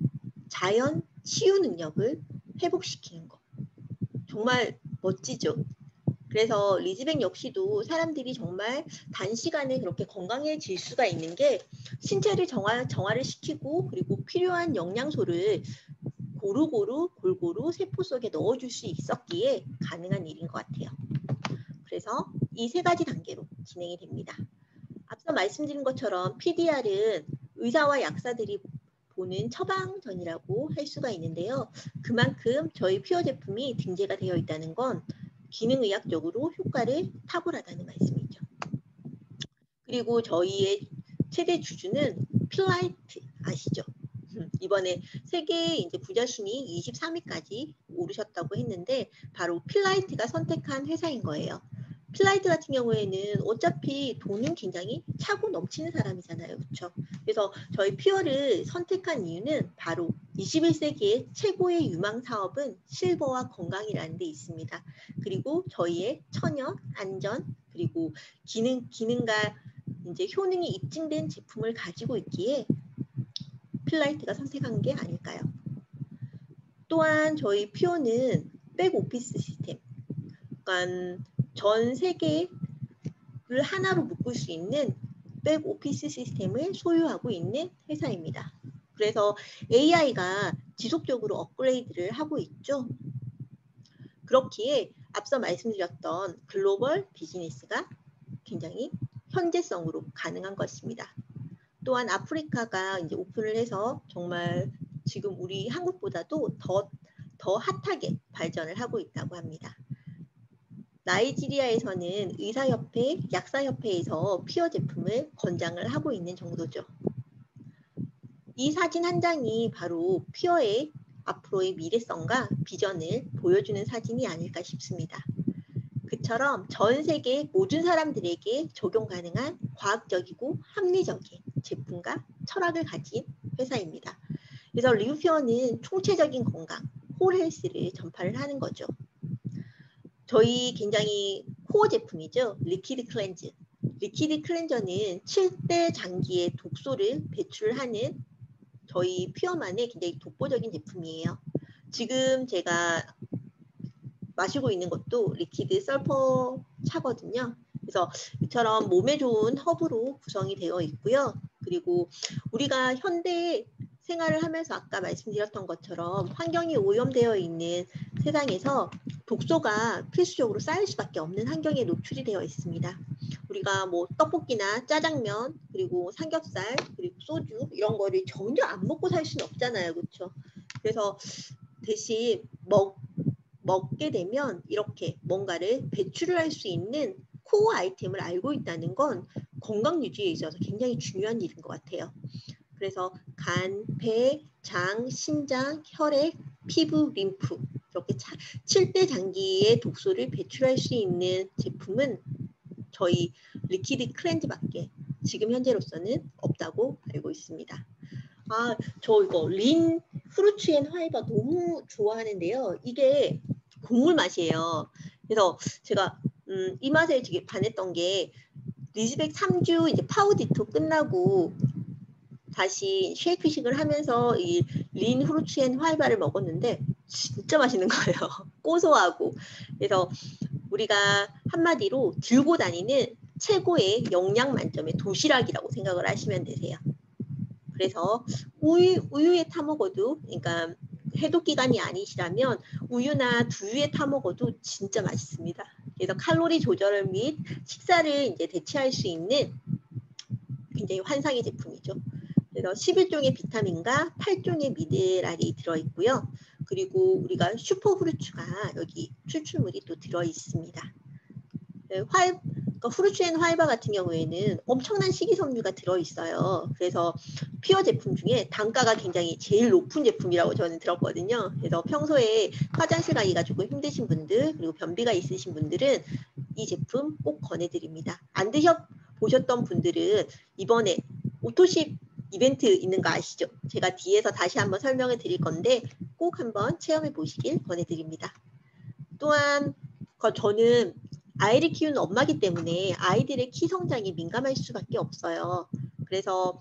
자연 치유 능력을 회복시키는 것. 정말 멋지죠? 그래서 리즈백 역시도 사람들이 정말 단시간에 그렇게 건강해질 수가 있는 게 신체를 정화를 시키고 그리고 필요한 영양소를 골고루 세포 속에 넣어줄 수 있었기에 가능한 일인 것 같아요. 그래서 이 세 가지 단계로 진행이 됩니다. 앞서 말씀드린 것처럼 PDR은 의사와 약사들이 보는 처방전이라고 할 수가 있는데요. 그만큼 저희 퓨어 제품이 등재가 되어 있다는 건 기능의학적으로 효과를 탁월하다는 말씀이죠. 그리고 저희의 최대 주주는 필라이트 아시죠? 이번에 세계 이제 부자 순위 23위까지 오르셨다고 했는데 바로 필라이트가 선택한 회사인 거예요. 필라이트 같은 경우에는 어차피 돈은 굉장히 차고 넘치는 사람이잖아요. 그렇죠? 그래서 저희 퓨어를 선택한 이유는 바로 21세기의 최고의 유망 사업은 실버와 건강이라는 데 있습니다. 그리고 저희의 천연, 안전, 그리고 기능과 이제 효능이 입증된 제품을 가지고 있기에 필라이트가 선택한 게 아닐까요? 또한 저희 퓨어는 백오피스 시스템, 그러니까 전 세계를 하나로 묶을 수 있는 백오피스 시스템을 소유하고 있는 회사입니다. 그래서 AI가 지속적으로 업그레이드를 하고 있죠. 그렇기에 앞서 말씀드렸던 글로벌 비즈니스가 굉장히 현재성으로 가능한 것입니다. 또한 아프리카가 이제 오픈을 해서 정말 지금 우리 한국보다도 더 핫하게 발전을 하고 있다고 합니다. 나이지리아에서는 의사협회, 약사협회에서 피어 제품을 권장을 하고 있는 정도죠. 이 사진 한 장이 바로 피어의 앞으로의 미래성과 비전을 보여주는 사진이 아닐까 싶습니다. 그처럼 전 세계 모든 사람들에게 적용 가능한 과학적이고 합리적인 제품과 철학을 가진 회사입니다. 그래서 리브퓨어는 총체적인 건강, 홀헬스를 전파를 하는 거죠. 저희 굉장히 코어 제품이죠. 리퀴드 클렌즈. 리퀴드 클렌저는 7대 장기의 독소를 배출하는 저희 퓨어만의 굉장히 독보적인 제품이에요. 지금 제가 마시고 있는 것도 리퀴드 설퍼 차거든요. 그래서 이처럼 몸에 좋은 허브로 구성이 되어 있고요. 그리고 우리가 현대 생활을 하면서 아까 말씀드렸던 것처럼 환경이 오염되어 있는 세상에서 독소가 필수적으로 쌓일 수밖에 없는 환경에 노출이 되어 있습니다. 우리가 뭐 떡볶이나 짜장면 그리고 삼겹살 그리고 소주 이런 거를 전혀 안 먹고 살 수는 없잖아요. 그렇죠? 그래서 대신 먹게 되면 이렇게 뭔가를 배출을 할 수 있는 코어 아이템을 알고 있다는 건 건강 유지에 있어서 굉장히 중요한 일인 것 같아요. 그래서 간, 배, 장, 심장, 혈액, 피부, 림프 이렇게 7대 장기의 독소를 배출할 수 있는 제품은 저희 리퀴드 클렌즈밖에 지금 현재로서는 없다고 알고 있습니다. 아, 저 이거 린 후르츠 앤 화이바 너무 좋아하는데요. 이게 곡물 맛이에요. 그래서 제가 이 맛에 되게 반했던 게 리즈백 3주 이제 파우디토 끝나고 다시 쉐이크식을 하면서 이 린 후르츠 앤 화이바를 먹었는데 진짜 맛있는 거예요. 고소하고. 그래서 우리가 한마디로 들고 다니는 최고의 영양 만점의 도시락이라고 생각을 하시면 되세요. 그래서 우유에 타 먹어도, 그러니까 해독 기간이 아니시라면 우유나 두유에 타 먹어도 진짜 맛있습니다. 그래서 칼로리 조절 및 식사를 이제 대체할 수 있는 굉장히 환상의 제품이죠. 그래서 11종의 비타민과 8종의 미네랄이 들어있고요. 그리고 우리가 슈퍼후르츠가 여기 추출물이 또 들어있습니다. 그러니까 후르츠 앤 화이바 같은 경우에는 엄청난 식이섬유가 들어있어요. 그래서 퓨어 제품 중에 단가가 굉장히 제일 높은 제품이라고 저는 들었거든요. 그래서 평소에 화장실 가기가 조금 힘드신 분들 그리고 변비가 있으신 분들은 이 제품 꼭 권해드립니다. 안 드셔보셨던 분들은 이번에 오토십 이벤트 있는 거 아시죠? 제가 뒤에서 다시 한번 설명을 드릴 건데 꼭 한번 체험해 보시길 권해드립니다. 또한 저는 아이를 키우는 엄마기 때문에 아이들의 키 성장에 민감할 수밖에 없어요. 그래서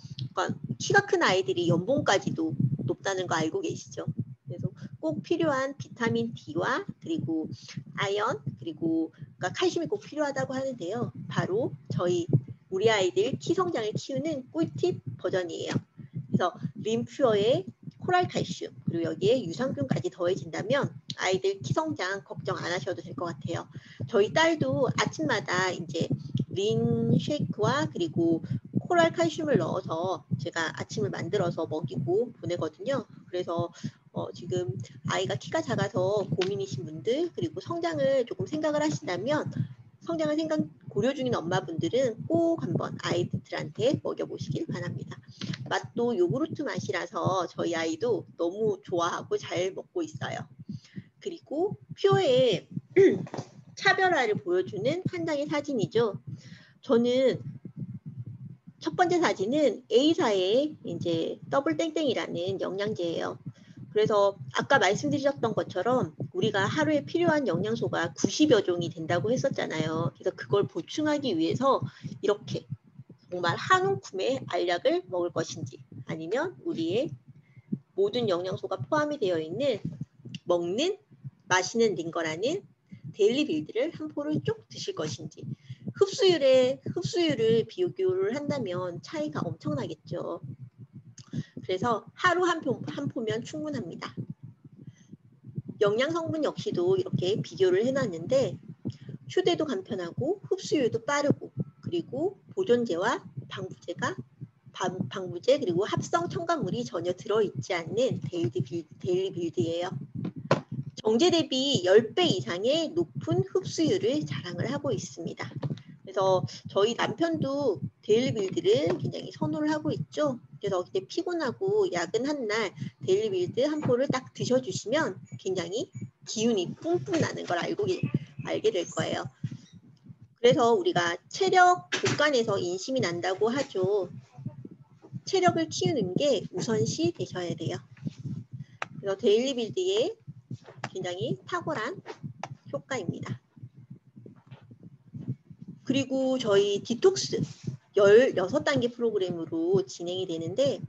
키가 큰 아이들이 연봉까지도 높다는 거 알고 계시죠? 그래서 꼭 필요한 비타민 D와 그리고 아연 그리고 칼슘이 꼭 필요하다고 하는데요. 바로 우리 아이들 키 성장을 키우는 꿀팁 버전이에요. 그래서 림퓨어의 코랄 칼슘 그리고 여기에 유산균까지 더해진다면 아이들 키 성장 걱정 안 하셔도 될 것 같아요. 저희 딸도 아침마다 이제 린 쉐이크와 그리고 코랄 칼슘을 넣어서 제가 아침을 만들어서 먹이고 보내거든요. 그래서 지금 아이가 키가 작아서 고민이신 분들 그리고 성장을 조금 생각을 하신다면 성장을 고려 중인 엄마분들은 꼭 한번 아이들한테 먹여보시길 바랍니다. 맛도 요구르트 맛이라서 저희 아이도 너무 좋아하고 잘 먹고 있어요. 그리고 퓨어의 차별화를 보여주는 한 장의 사진이죠. 저는 첫 번째 사진은 A사의 이제 더블 땡땡이라는 영양제예요. 그래서 아까 말씀드렸던 것처럼 우리가 하루에 필요한 영양소가 90여 종이 된다고 했었잖아요. 그래서 그걸 보충하기 위해서 이렇게 정말 한 움큼의 알약을 먹을 것인지 아니면 우리의 모든 영양소가 포함이 되어 있는 먹는 마시는 링거라는 데일리 빌드를 한 포를 쭉 드실 것인지 흡수율을 비교를 한다면 차이가 엄청나겠죠. 그래서 하루 한 포면 충분합니다. 영양 성분 역시도 이렇게 비교를 해놨는데 휴대도 간편하고 흡수율도 빠르고 그리고 보존제와 방부제 그리고 합성 첨가물이 전혀 들어있지 않는 데일리 빌드예요. 정제 대비 10배 이상의 높은 흡수율을 자랑을 하고 있습니다. 그래서 저희 남편도 데일리 빌드를 굉장히 선호를 하고 있죠. 그래서 그때 피곤하고 야근한 날 데일리 빌드 한 포를 딱 드셔주시면 굉장히 기운이 뿜뿜 나는 걸 알게 될 거예요. 그래서 우리가 체력 복간에서 인심이 난다고 하죠. 체력을 키우는 게 우선시 되셔야 돼요. 그래서 데일리 빌드에 굉장히 탁월한 효과입니다. 그리고 저희 디톡스 16단계 프로그램으로 진행이 되는데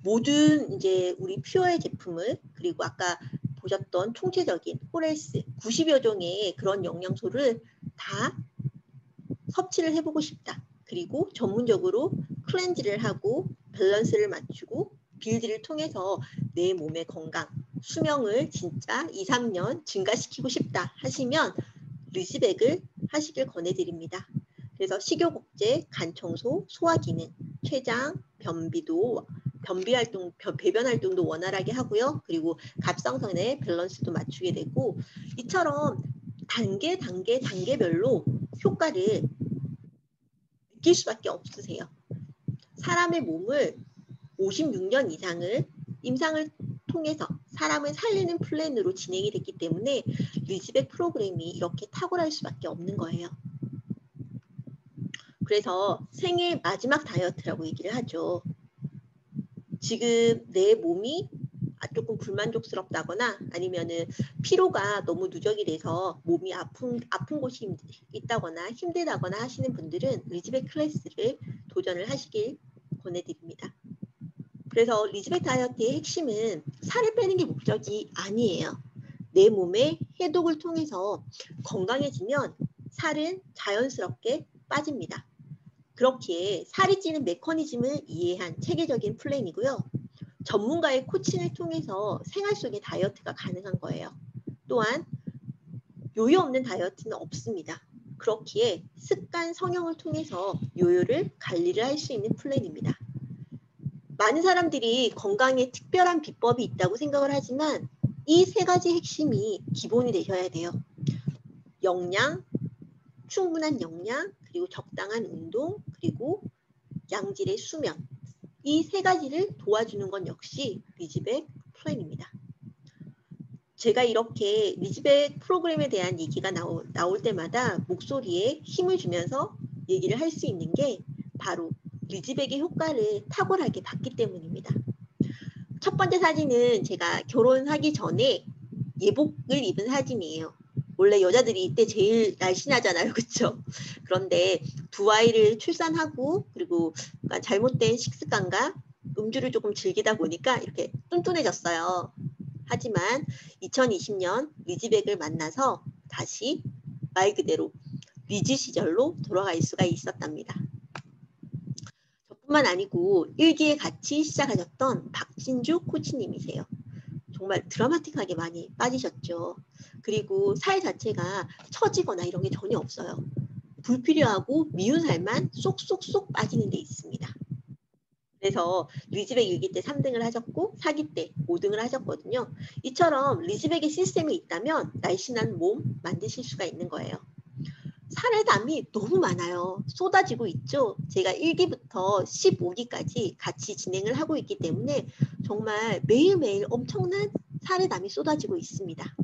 모든 이제 우리 퓨어의 제품을 그리고 아까 보셨던 총체적인 호렐스 90여 종의 그런 영양소를 다 섭취를 해보고 싶다. 그리고 전문적으로 클렌즈를 하고 밸런스를 맞추고 빌드를 통해서 내 몸의 건강, 수명을 진짜 2, 3년 증가시키고 싶다 하시면 리즈백을 하시길 권해드립니다. 그래서 식욕억제, 간청소, 소화기능, 췌장, 배변 활동도 원활하게 하고요. 그리고 갑상선의 밸런스도 맞추게 되고 이처럼 단계별로 효과를 느낄 수밖에 없으세요. 사람의 몸을 56년 이상을 임상을 통해서 사람을 살리는 플랜으로 진행이 됐기 때문에 리즈백 프로그램이 이렇게 탁월할 수밖에 없는 거예요. 그래서 생애 마지막 다이어트라고 얘기를 하죠. 지금 내 몸이 조금 불만족스럽다거나 아니면은 피로가 너무 누적이 돼서 몸이 아픈 곳이 있다거나 힘들다거나 하시는 분들은 리즈백 클래스를 도전을 하시길 권해드립니다. 그래서 리즈백 다이어트의 핵심은 살을 빼는 게 목적이 아니에요. 내 몸의 해독을 통해서 건강해지면 살은 자연스럽게 빠집니다. 그렇기에 살이 찌는 메커니즘을 이해한 체계적인 플랜이고요. 전문가의 코칭을 통해서 생활 속의 다이어트가 가능한 거예요. 또한 요요 없는 다이어트는 없습니다. 그렇기에 습관 성형을 통해서 요요를 관리를 할 수 있는 플랜입니다. 많은 사람들이 건강에 특별한 비법이 있다고 생각을 하지만 이 세 가지 핵심이 기본이 되셔야 돼요. 영양, 충분한 영양, 그리고 적당한 운동, 그리고 양질의 수면. 이 세 가지를 도와주는 건 역시 리즈백 플랜입니다. 제가 이렇게 리즈백 프로그램에 대한 얘기가 나올 때마다 목소리에 힘을 주면서 얘기를 할 수 있는 게 바로 리즈백의 효과를 탁월하게 봤기 때문입니다. 첫 번째 사진은 제가 결혼하기 전에 예복을 입은 사진이에요. 원래 여자들이 이때 제일 날씬하잖아요. 그렇죠? 그런데 두 아이를 출산하고 그리고 잘못된 식습관과 음주를 조금 즐기다 보니까 이렇게 뚠뚠해졌어요. 하지만 2020년 리즈백을 만나서 다시 말 그대로 리즈 시절로 돌아갈 수가 있었답니다. 저뿐만 아니고 일기에 같이 시작하셨던 박진주 코치님이세요. 정말 드라마틱하게 많이 빠지셨죠. 그리고 살 자체가 처지거나 이런 게 전혀 없어요. 불필요하고 미운 살만 쏙쏙쏙 빠지는 데 있습니다. 그래서 리즈백 일기 때 3등을 하셨고 사기 때 5등을 하셨거든요. 이처럼 리즈백의 시스템이 있다면 날씬한 몸 만드실 수가 있는 거예요. 살의 담이 너무 많아요. 쏟아지고 있죠. 제가 1기부터 15기까지 같이 진행을 하고 있기 때문에 정말 매일매일 엄청난 살의 담이 쏟아지고 있습니다.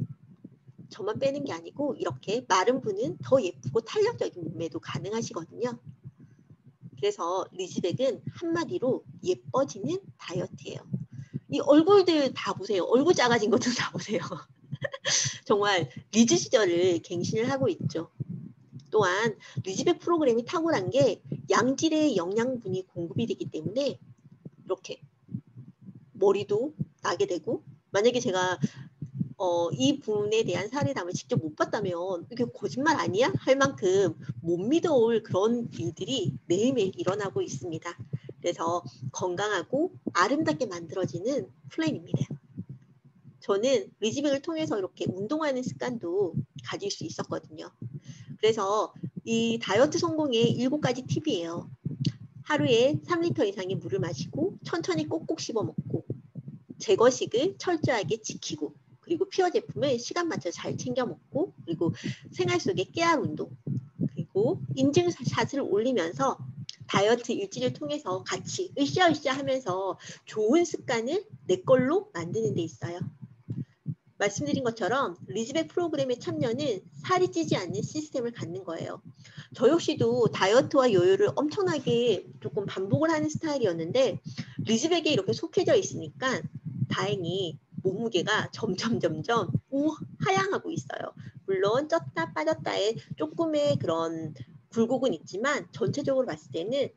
저만 빼는 게 아니고 이렇게 마른 분은 더 예쁘고 탄력적인 몸매도 가능하시거든요. 그래서 리즈백은 한마디로 예뻐지는 다이어트예요. 이 얼굴들 다 보세요. 얼굴 작아진 것도 다 보세요. 정말 리즈 시절을 갱신을 하고 있죠. 또한 리즈백 프로그램이 탁월한 게 양질의 영양분이 공급이 되기 때문에 이렇게 머리도 나게 되고 만약에 제가 이 부분에 대한 사례담을 직접 못 봤다면 이게 거짓말 아니야? 할 만큼 못 믿어올 그런 일들이 매일매일 일어나고 있습니다. 그래서 건강하고 아름답게 만들어지는 플랜입니다. 저는 리즈백을 통해서 이렇게 운동하는 습관도 가질 수 있었거든요. 그래서 이 다이어트 성공의 7가지 팁이에요. 하루에 3리터 이상의 물을 마시고 천천히 꼭꼭 씹어 먹고 제거식을 철저하게 지키고 그리고 퓨어 제품을 시간 맞춰 잘 챙겨 먹고 그리고 생활 속의 깨알 운동 그리고 인증샷을 올리면서 다이어트 일지를 통해서 같이 으쌰으쌰 하면서 좋은 습관을 내 걸로 만드는 데 있어요. 말씀드린 것처럼 리즈백 프로그램의 참여는 살이 찌지 않는 시스템을 갖는 거예요. 저 역시도 다이어트와 요요를 엄청나게 조금 반복을 하는 스타일이었는데 리즈백에 이렇게 속해져 있으니까 다행히 몸무게가 점점 하향하고 있어요. 물론 쪘다 빠졌다에 조금의 그런 굴곡은 있지만 전체적으로 봤을 때는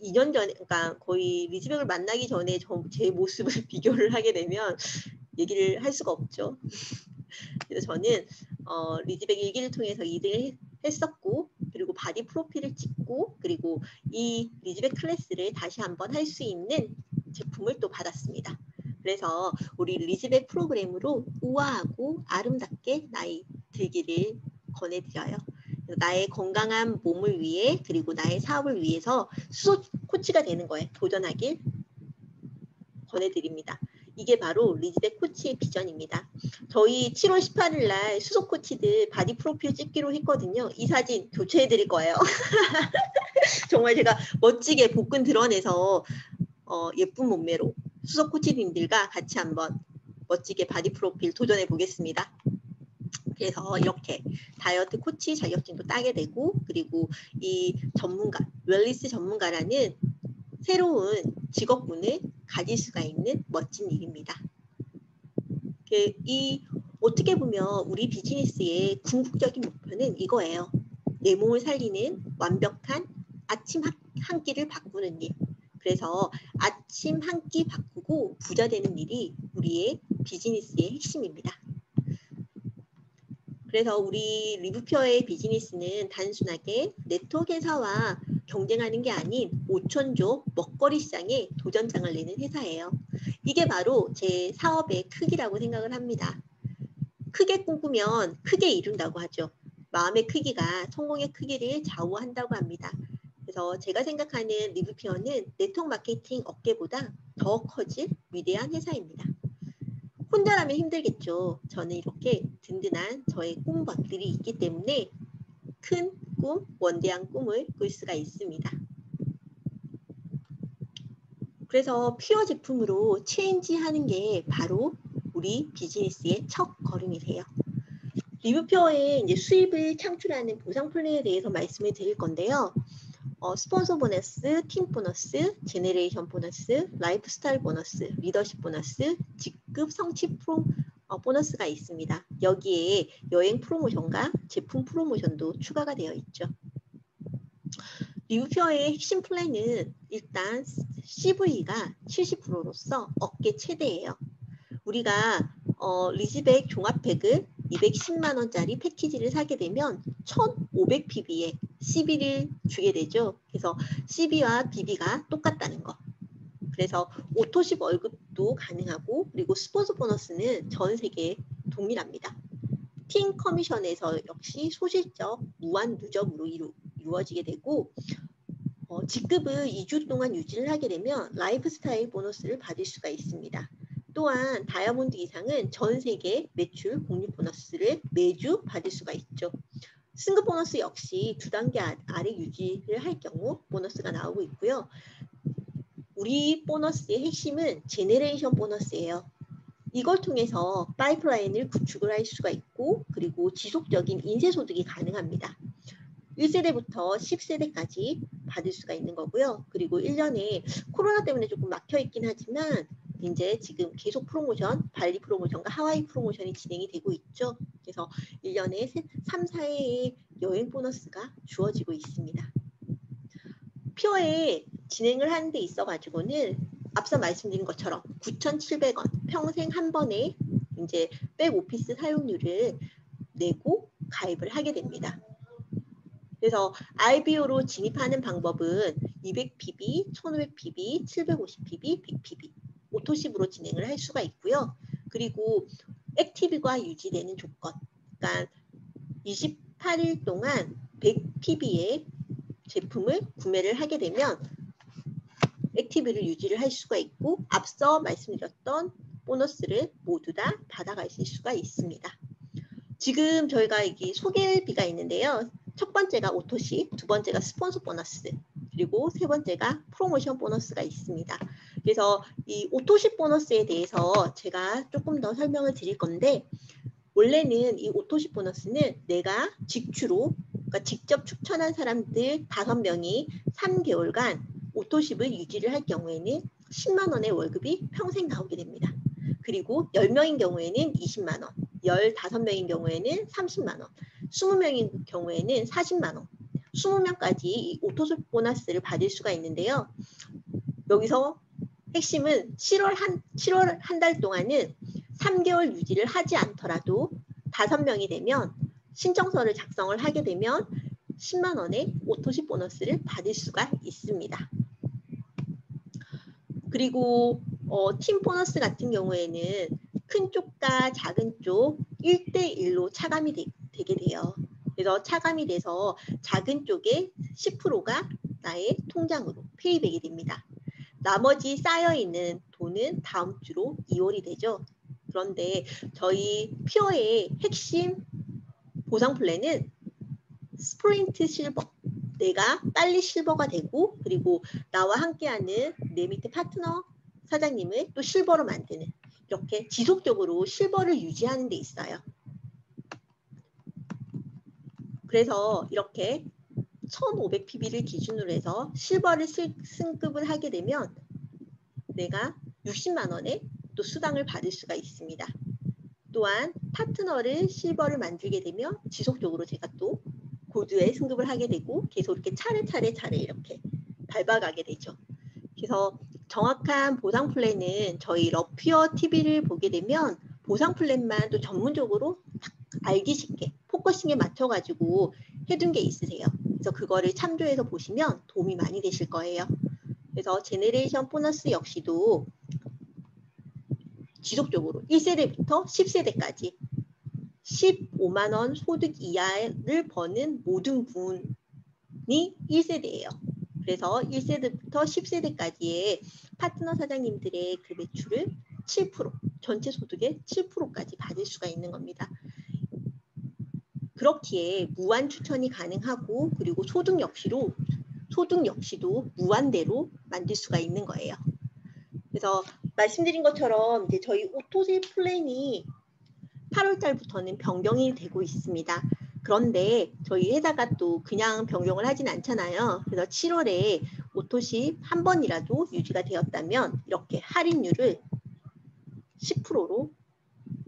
2년 전에, 그러니까 거의 리즈백을 만나기 전에 제 모습을 비교를 하게 되면 얘기를 할 수가 없죠. 그래서 저는 리즈백 일기를 통해서 2등을 했었고, 그리고 바디 프로필을 찍고, 그리고 이 리즈백 클래스를 다시 한번 할 수 있는 제품을 또 받았습니다. 그래서 우리 리즈백 프로그램으로 우아하고 아름답게 나이 들기를 권해드려요. 나의 건강한 몸을 위해, 그리고 나의 사업을 위해서 수소 코치가 되는 거에 도전하길 권해드립니다. 이게 바로 리즈백 코치의 비전입니다. 저희 7월 18일 날 수소 코치들 바디 프로필 찍기로 했거든요. 이 사진 교체해 드릴 거예요. 정말 제가 멋지게 복근 드러내서 예쁜 몸매로 수소 코치님들과 같이 한번 멋지게 바디 프로필 도전해 보겠습니다. 그래서 이렇게 다이어트 코치 자격증도 따게 되고, 그리고 이 전문가, 웰니스 전문가라는 새로운 직업군을 가질 수가 있는 멋진 일입니다. 어떻게 보면 우리 비즈니스의 궁극적인 목표는 이거예요. 내 몸을 살리는 완벽한 아침 한 끼를 바꾸는 일. 그래서 아침 한 끼 바꾸고 부자 되는 일이 우리의 비즈니스의 핵심입니다. 그래서 우리 리브퓨어의 비즈니스는 단순하게 네트워크 회사와 경쟁하는 게 아닌 5천조 먹거리 시장에 도전장을 내는 회사예요. 이게 바로 제 사업의 크기라고 생각을 합니다. 크게 꿈꾸면 크게 이룬다고 하죠. 마음의 크기가 성공의 크기를 좌우한다고 합니다. 그래서 제가 생각하는 리브퓨어는 네트워크 마케팅 업계보다 더 커질 위대한 회사입니다. 혼자라면 힘들겠죠. 저는 이렇게 든든한 저의 꿈것들이 있기 때문에 큰 꿈, 원대한 꿈을 꿀 수가 있습니다. 그래서 퓨어 제품으로 체인지하는 게 바로 우리 비즈니스의 첫 걸음이세요. 리브퓨어의 이제 수입을 창출하는 보상 플랜에 대해서 말씀을 드릴 건데요. 스폰서 보너스, 팀 보너스, 제네레이션 보너스, 라이프스타일 보너스, 리더십 보너스, 직급 성취 보너스가 있습니다. 여기에 여행 프로모션과 제품 프로모션도 추가가 되어 있죠. 리브퓨어의 핵심 플랜은 일단 CV가 70%로서 업계 최대예요. 우리가 리즈백 종합팩을 210만 원짜리 패키지를 사게 되면 1,500PB에 CB를 주게 되죠. 그래서 CB와 BB가 똑같다는 거. 그래서 오토십 월급도 가능하고, 그리고 스폰서 보너스는 전 세계에 동일합니다. 팀 커미션에서 역시 소실적 무한 누적으로 이루어지게 되고, 직급을 2주 동안 유지를 하게 되면 라이프스타일 보너스를 받을 수가 있습니다. 또한 다이아몬드 이상은 전 세계 매출 공유 보너스를 매주 받을 수가 있죠. 승급 보너스 역시 2단계 아래 유지를 할 경우 보너스가 나오고 있고요. 우리 보너스의 핵심은 제네레이션 보너스예요. 이걸 통해서 파이프라인을 구축을 할 수가 있고, 그리고 지속적인 인쇄소득이 가능합니다. 1세대부터 10세대까지 받을 수가 있는 거고요. 그리고 1년에 코로나 때문에 조금 막혀 있긴 하지만 이제 지금 계속 프로모션, 발리 프로모션과 하와이 프로모션이 진행이 되고 있죠. 그래서 1년에 3, 4회의 여행 보너스가 주어지고 있습니다. 퓨어에 진행을 하는 데 있어 가지고는 앞서 말씀드린 것처럼 9,700원 평생 한 번에 이제 백오피스 사용료를 내고 가입을 하게 됩니다. 그래서 IBO로 진입하는 방법은 200PB, 1500PB, 750PB, 100PB 오토십으로 진행을 할 수가 있고요. 그리고 액티브가 유지되는 조건, 그러니까 28일 동안 100PB의 제품을 구매를 하게 되면 액티브를 유지를 할 수가 있고, 앞서 말씀드렸던 보너스를 모두 다 받아가실 수가 있습니다. 지금 저희가 여기 소개비가 있는데요. 첫 번째가 오토십, 두 번째가 스폰서 보너스. 그리고 세 번째가 프로모션 보너스가 있습니다. 그래서 이 오토십 보너스에 대해서 제가 조금 더 설명을 드릴 건데, 원래는 이 오토십 보너스는 내가 직추로, 그러니까 직접 추천한 사람들 5명이 3개월간 오토십을 유지를 할 경우에는 10만 원의 월급이 평생 나오게 됩니다. 그리고 10명인 경우에는 20만 원, 15명인 경우에는 30만 원, 20명인 경우에는 40만 원, 20명까지 이 오토십 보너스를 받을 수가 있는데요. 여기서 핵심은 7월 한 달 동안은 3개월 유지를 하지 않더라도 5명이 되면 신청서를 작성을 하게 되면 10만 원의 오토십 보너스를 받을 수가 있습니다. 그리고 팀 보너스 같은 경우에는 큰 쪽과 작은 쪽 1대1로 차감이 되게 돼요. 그래서 차감이 돼서 작은 쪽에 10%가 나의 통장으로 페이백이 됩니다. 나머지 쌓여있는 돈은 다음 주로 이월이 되죠. 그런데 저희 퓨어의 핵심 보상 플랜은 스프린트 실버, 내가 빨리 실버가 되고, 그리고 나와 함께하는 내 밑에 파트너 사장님을 또 실버로 만드는, 이렇게 지속적으로 실버를 유지하는 데 있어요. 그래서 이렇게 1500PB를 기준으로 해서 실버를 승급을 하게 되면 내가 60만 원의 또 수당을 받을 수가 있습니다. 또한 파트너를 실버를 만들게 되면 지속적으로 제가 또 골드에 승급을 하게 되고 계속 이렇게 차례 이렇게 밟아가게 되죠. 그래서 정확한 보상 플랜은 저희 러퓨어 TV를 보게 되면 보상 플랜만 또 전문적으로 딱 알기 쉽게 포커싱에 맞춰가지고 해둔 게 있으세요. 그래서 그거를 참조해서 보시면 도움이 많이 되실 거예요. 그래서 제네레이션 보너스 역시도 지속적으로 1세대부터 10세대까지 15만 원 소득 이하를 버는 모든 분이 1세대예요. 그래서 1세대부터 10세대까지의 파트너 사장님들의 그 매출을 7%, 전체 소득의 7%까지 받을 수가 있는 겁니다. 그렇기에 무한 추천이 가능하고, 그리고 소득 역시도 무한대로 만들 수가 있는 거예요. 그래서 말씀드린 것처럼 이제 저희 오토십 플랜이 8월 달부터는 변경이 되고 있습니다. 그런데 저희 회사가 또 그냥 변경을 하진 않잖아요. 그래서 7월에 오토십 한 번이라도 유지가 되었다면 이렇게 할인율을 10%로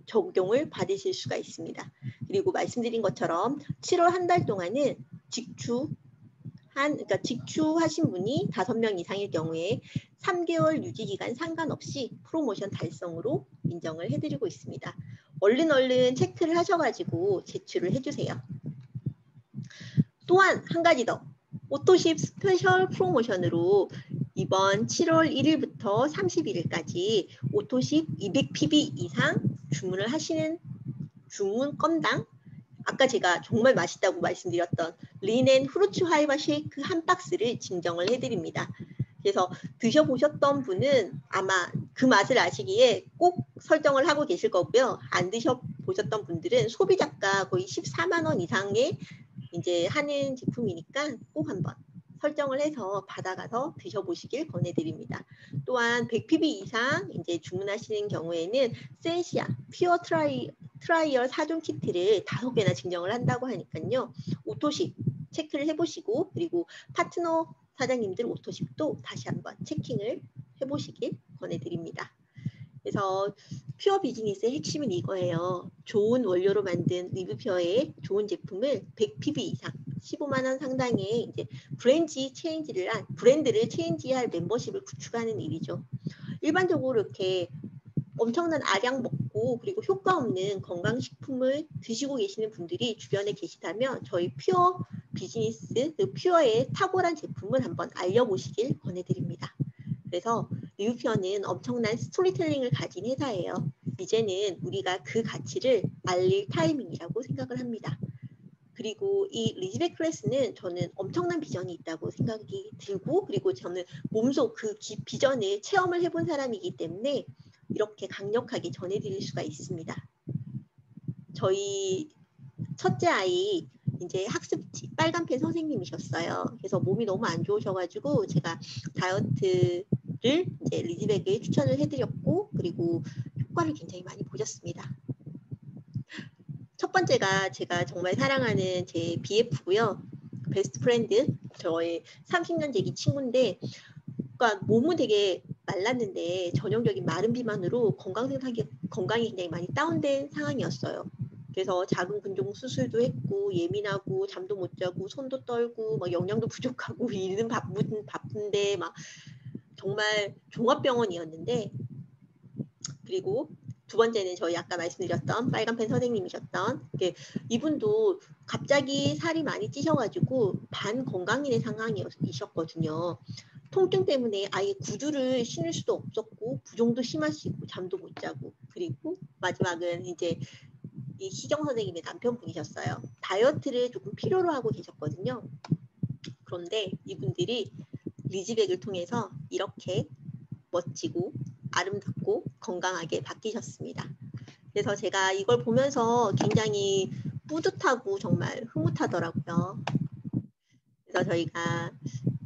적용을 받으실 수가 있습니다. 그리고 말씀드린 것처럼 7월 한 달 동안은 그러니까 직추하신 분이 5명 이상일 경우에 3개월 유지기간 상관없이 프로모션 달성으로 인정을 해드리고 있습니다. 얼른 체크를 하셔가지고 제출을 해주세요. 또한 한 가지 더, 오토십 스페셜 프로모션으로 이번 7월 1일부터 31일까지 오토십 200PB 이상 주문을 하시는 주문 건당, 아까 제가 정말 맛있다고 말씀드렸던 린앤 후르츠 하이바 쉐이크 한 박스를 증정을 해드립니다. 그래서 드셔보셨던 분은 아마 그 맛을 아시기에 꼭 설정을 하고 계실 거고요. 안 드셔보셨던 분들은 소비자가 거의 14만 원 이상의 이제 하는 제품이니까 꼭 한번 설정을 해서 받아가서 드셔보시길 권해드립니다. 또한 100PB 이상 이제 주문하시는 경우에는 센시아 퓨어 트라이얼 4종 키트를 5개나 증정을 한다고 하니까요. 오토십 체크를 해보시고, 그리고 파트너 사장님들 오토십도 다시 한번 체킹을 해보시길 권해드립니다. 그래서 퓨어 비즈니스의 핵심은 이거예요. 좋은 원료로 만든 리브퓨어의 좋은 제품을 100PB 이상 15만 원 상당의 이제 브랜드를 체인지할 멤버십을 구축하는 일이죠. 일반적으로 이렇게 엄청난 알약 먹고 그리고 효과 없는 건강식품을 드시고 계시는 분들이 주변에 계시다면 저희 퓨어 비즈니스, 그 퓨어의 탁월한 제품을 한번 알려보시길 권해드립니다. 그래서 리뷰퓨어는 엄청난 스토리텔링을 가진 회사예요. 이제는 우리가 그 가치를 알릴 타이밍이라고 생각을 합니다. 그리고 이 리즈백 클래스는 저는 엄청난 비전이 있다고 생각이 들고, 그리고 저는 몸소 그 비전을 체험을 해본 사람이기 때문에 이렇게 강력하게 전해드릴 수가 있습니다. 저희 첫째 아이 이제 학습지 빨간펜 선생님이셨어요. 그래서 몸이 너무 안 좋으셔가지고 제가 다이어트를 이제 리즈백을 추천을 해드렸고 그리고 효과를 굉장히 많이 보셨습니다. 첫 번째가 제가 정말 사랑하는 제 BF고요. 베스트 프렌드, 저의 30년 지기 친구인데 그러니까 몸은 되게 말랐는데 전형적인 마른 비만으로 건강이 굉장히 많이 다운된 상황이었어요. 그래서 작은 근종 수술도 했고 예민하고 잠도 못 자고 손도 떨고 막 영양도 부족하고 일은 바쁜데 막 정말 종합병원이었는데 그리고 두 번째는 저희 아까 말씀드렸던 빨간펜 선생님이셨던 이분도 갑자기 살이 많이 찌셔가지고 반건강인의 상황이셨거든요. 통증 때문에 아예 구두를 신을 수도 없었고 부종도 심하시고 잠도 못 자고 그리고 마지막은 이제 이 희경 선생님의 남편분이셨어요. 다이어트를 조금 필요로 하고 계셨거든요. 그런데 이분들이 리즈백을 통해서 이렇게 멋지고 아름답고 건강하게 바뀌셨습니다. 그래서 제가 이걸 보면서 굉장히 뿌듯하고 정말 흐뭇하더라고요. 그래서 저희가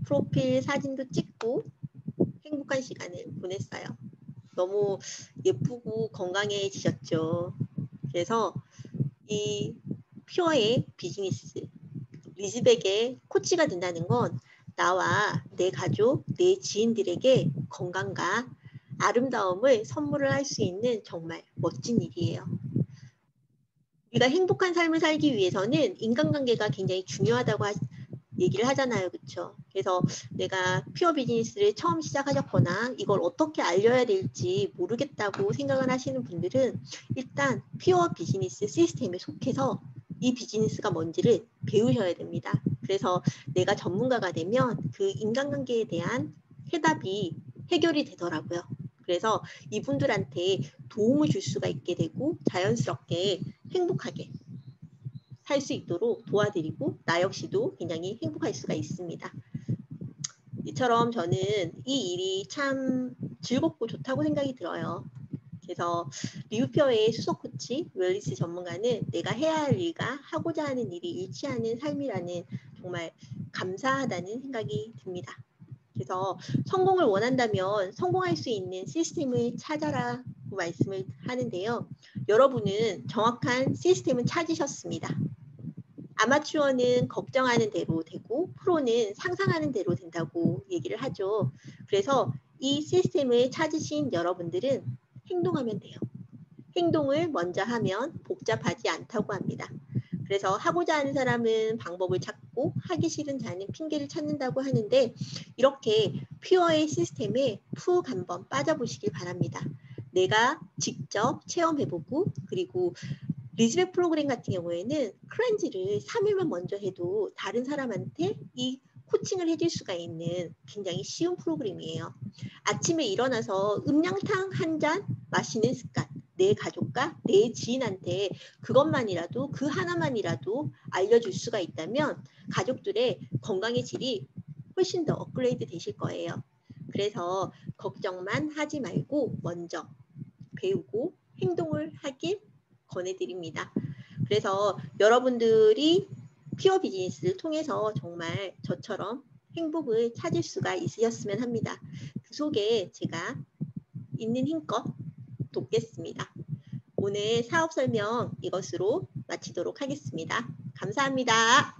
프로필 사진도 찍고 행복한 시간을 보냈어요. 너무 예쁘고 건강해지셨죠. 그래서 이 퓨어의 비즈니스, 리즈백의 코치가 된다는 건 나와 내 가족, 내 지인들에게 건강과 아름다움을 선물을 할 수 있는 정말 멋진 일이에요. 우리가 행복한 삶을 살기 위해서는 인간관계가 굉장히 중요하다고 얘기를 하잖아요. 그렇죠? 그래서 내가 퓨어 비즈니스를 처음 시작하셨거나 이걸 어떻게 알려야 될지 모르겠다고 생각을 하시는 분들은 일단 퓨어 비즈니스 시스템에 속해서 이 비즈니스가 뭔지를 배우셔야 됩니다. 그래서 내가 전문가가 되면 그 인간관계에 대한 해결이 되더라고요. 그래서 이분들한테 도움을 줄 수가 있게 되고 자연스럽게 행복하게 살 수 있도록 도와드리고 나 역시도 굉장히 행복할 수가 있습니다. 이처럼 저는 이 일이 참 즐겁고 좋다고 생각이 들어요. 그래서 리우표의 수석 코치, 웰리스 전문가는 내가 해야 할 일과 하고자 하는 일이 일치하는 삶이라는 정말 감사하다는 생각이 듭니다. 그래서 성공을 원한다면 성공할 수 있는 시스템을 찾아라고 말씀을 하는데요. 여러분은 정확한 시스템을 찾으셨습니다. 아마추어는 걱정하는 대로 되고 프로는 상상하는 대로 된다고 얘기를 하죠. 그래서 이 시스템을 찾으신 여러분들은 행동하면 돼요. 행동을 먼저 하면 복잡하지 않다고 합니다. 그래서 하고자 하는 사람은 방법을 찾고 하기 싫은 자는 핑계를 찾는다고 하는데 이렇게 퓨어의 시스템에 푹 한번 빠져보시길 바랍니다. 내가 직접 체험해보고 그리고 리즈백 프로그램 같은 경우에는 클렌즈를 3일만 먼저 해도 다른 사람한테 이 코칭을 해줄 수가 있는 굉장히 쉬운 프로그램이에요. 아침에 일어나서 음량탕 한 잔 마시는 습관, 내 가족과 내 지인한테 그것만이라도 그 하나만이라도 알려줄 수가 있다면 가족들의 건강의 질이 훨씬 더 업그레이드 되실 거예요. 그래서 걱정만 하지 말고 먼저 배우고 행동을 하길 권해드립니다. 그래서 여러분들이 퓨어 비즈니스를 통해서 정말 저처럼 행복을 찾을 수가 있으셨으면 합니다. 그 속에 제가 있는 힘껏 돕겠습니다. 오늘 사업 설명 이것으로 마치도록 하겠습니다. 감사합니다.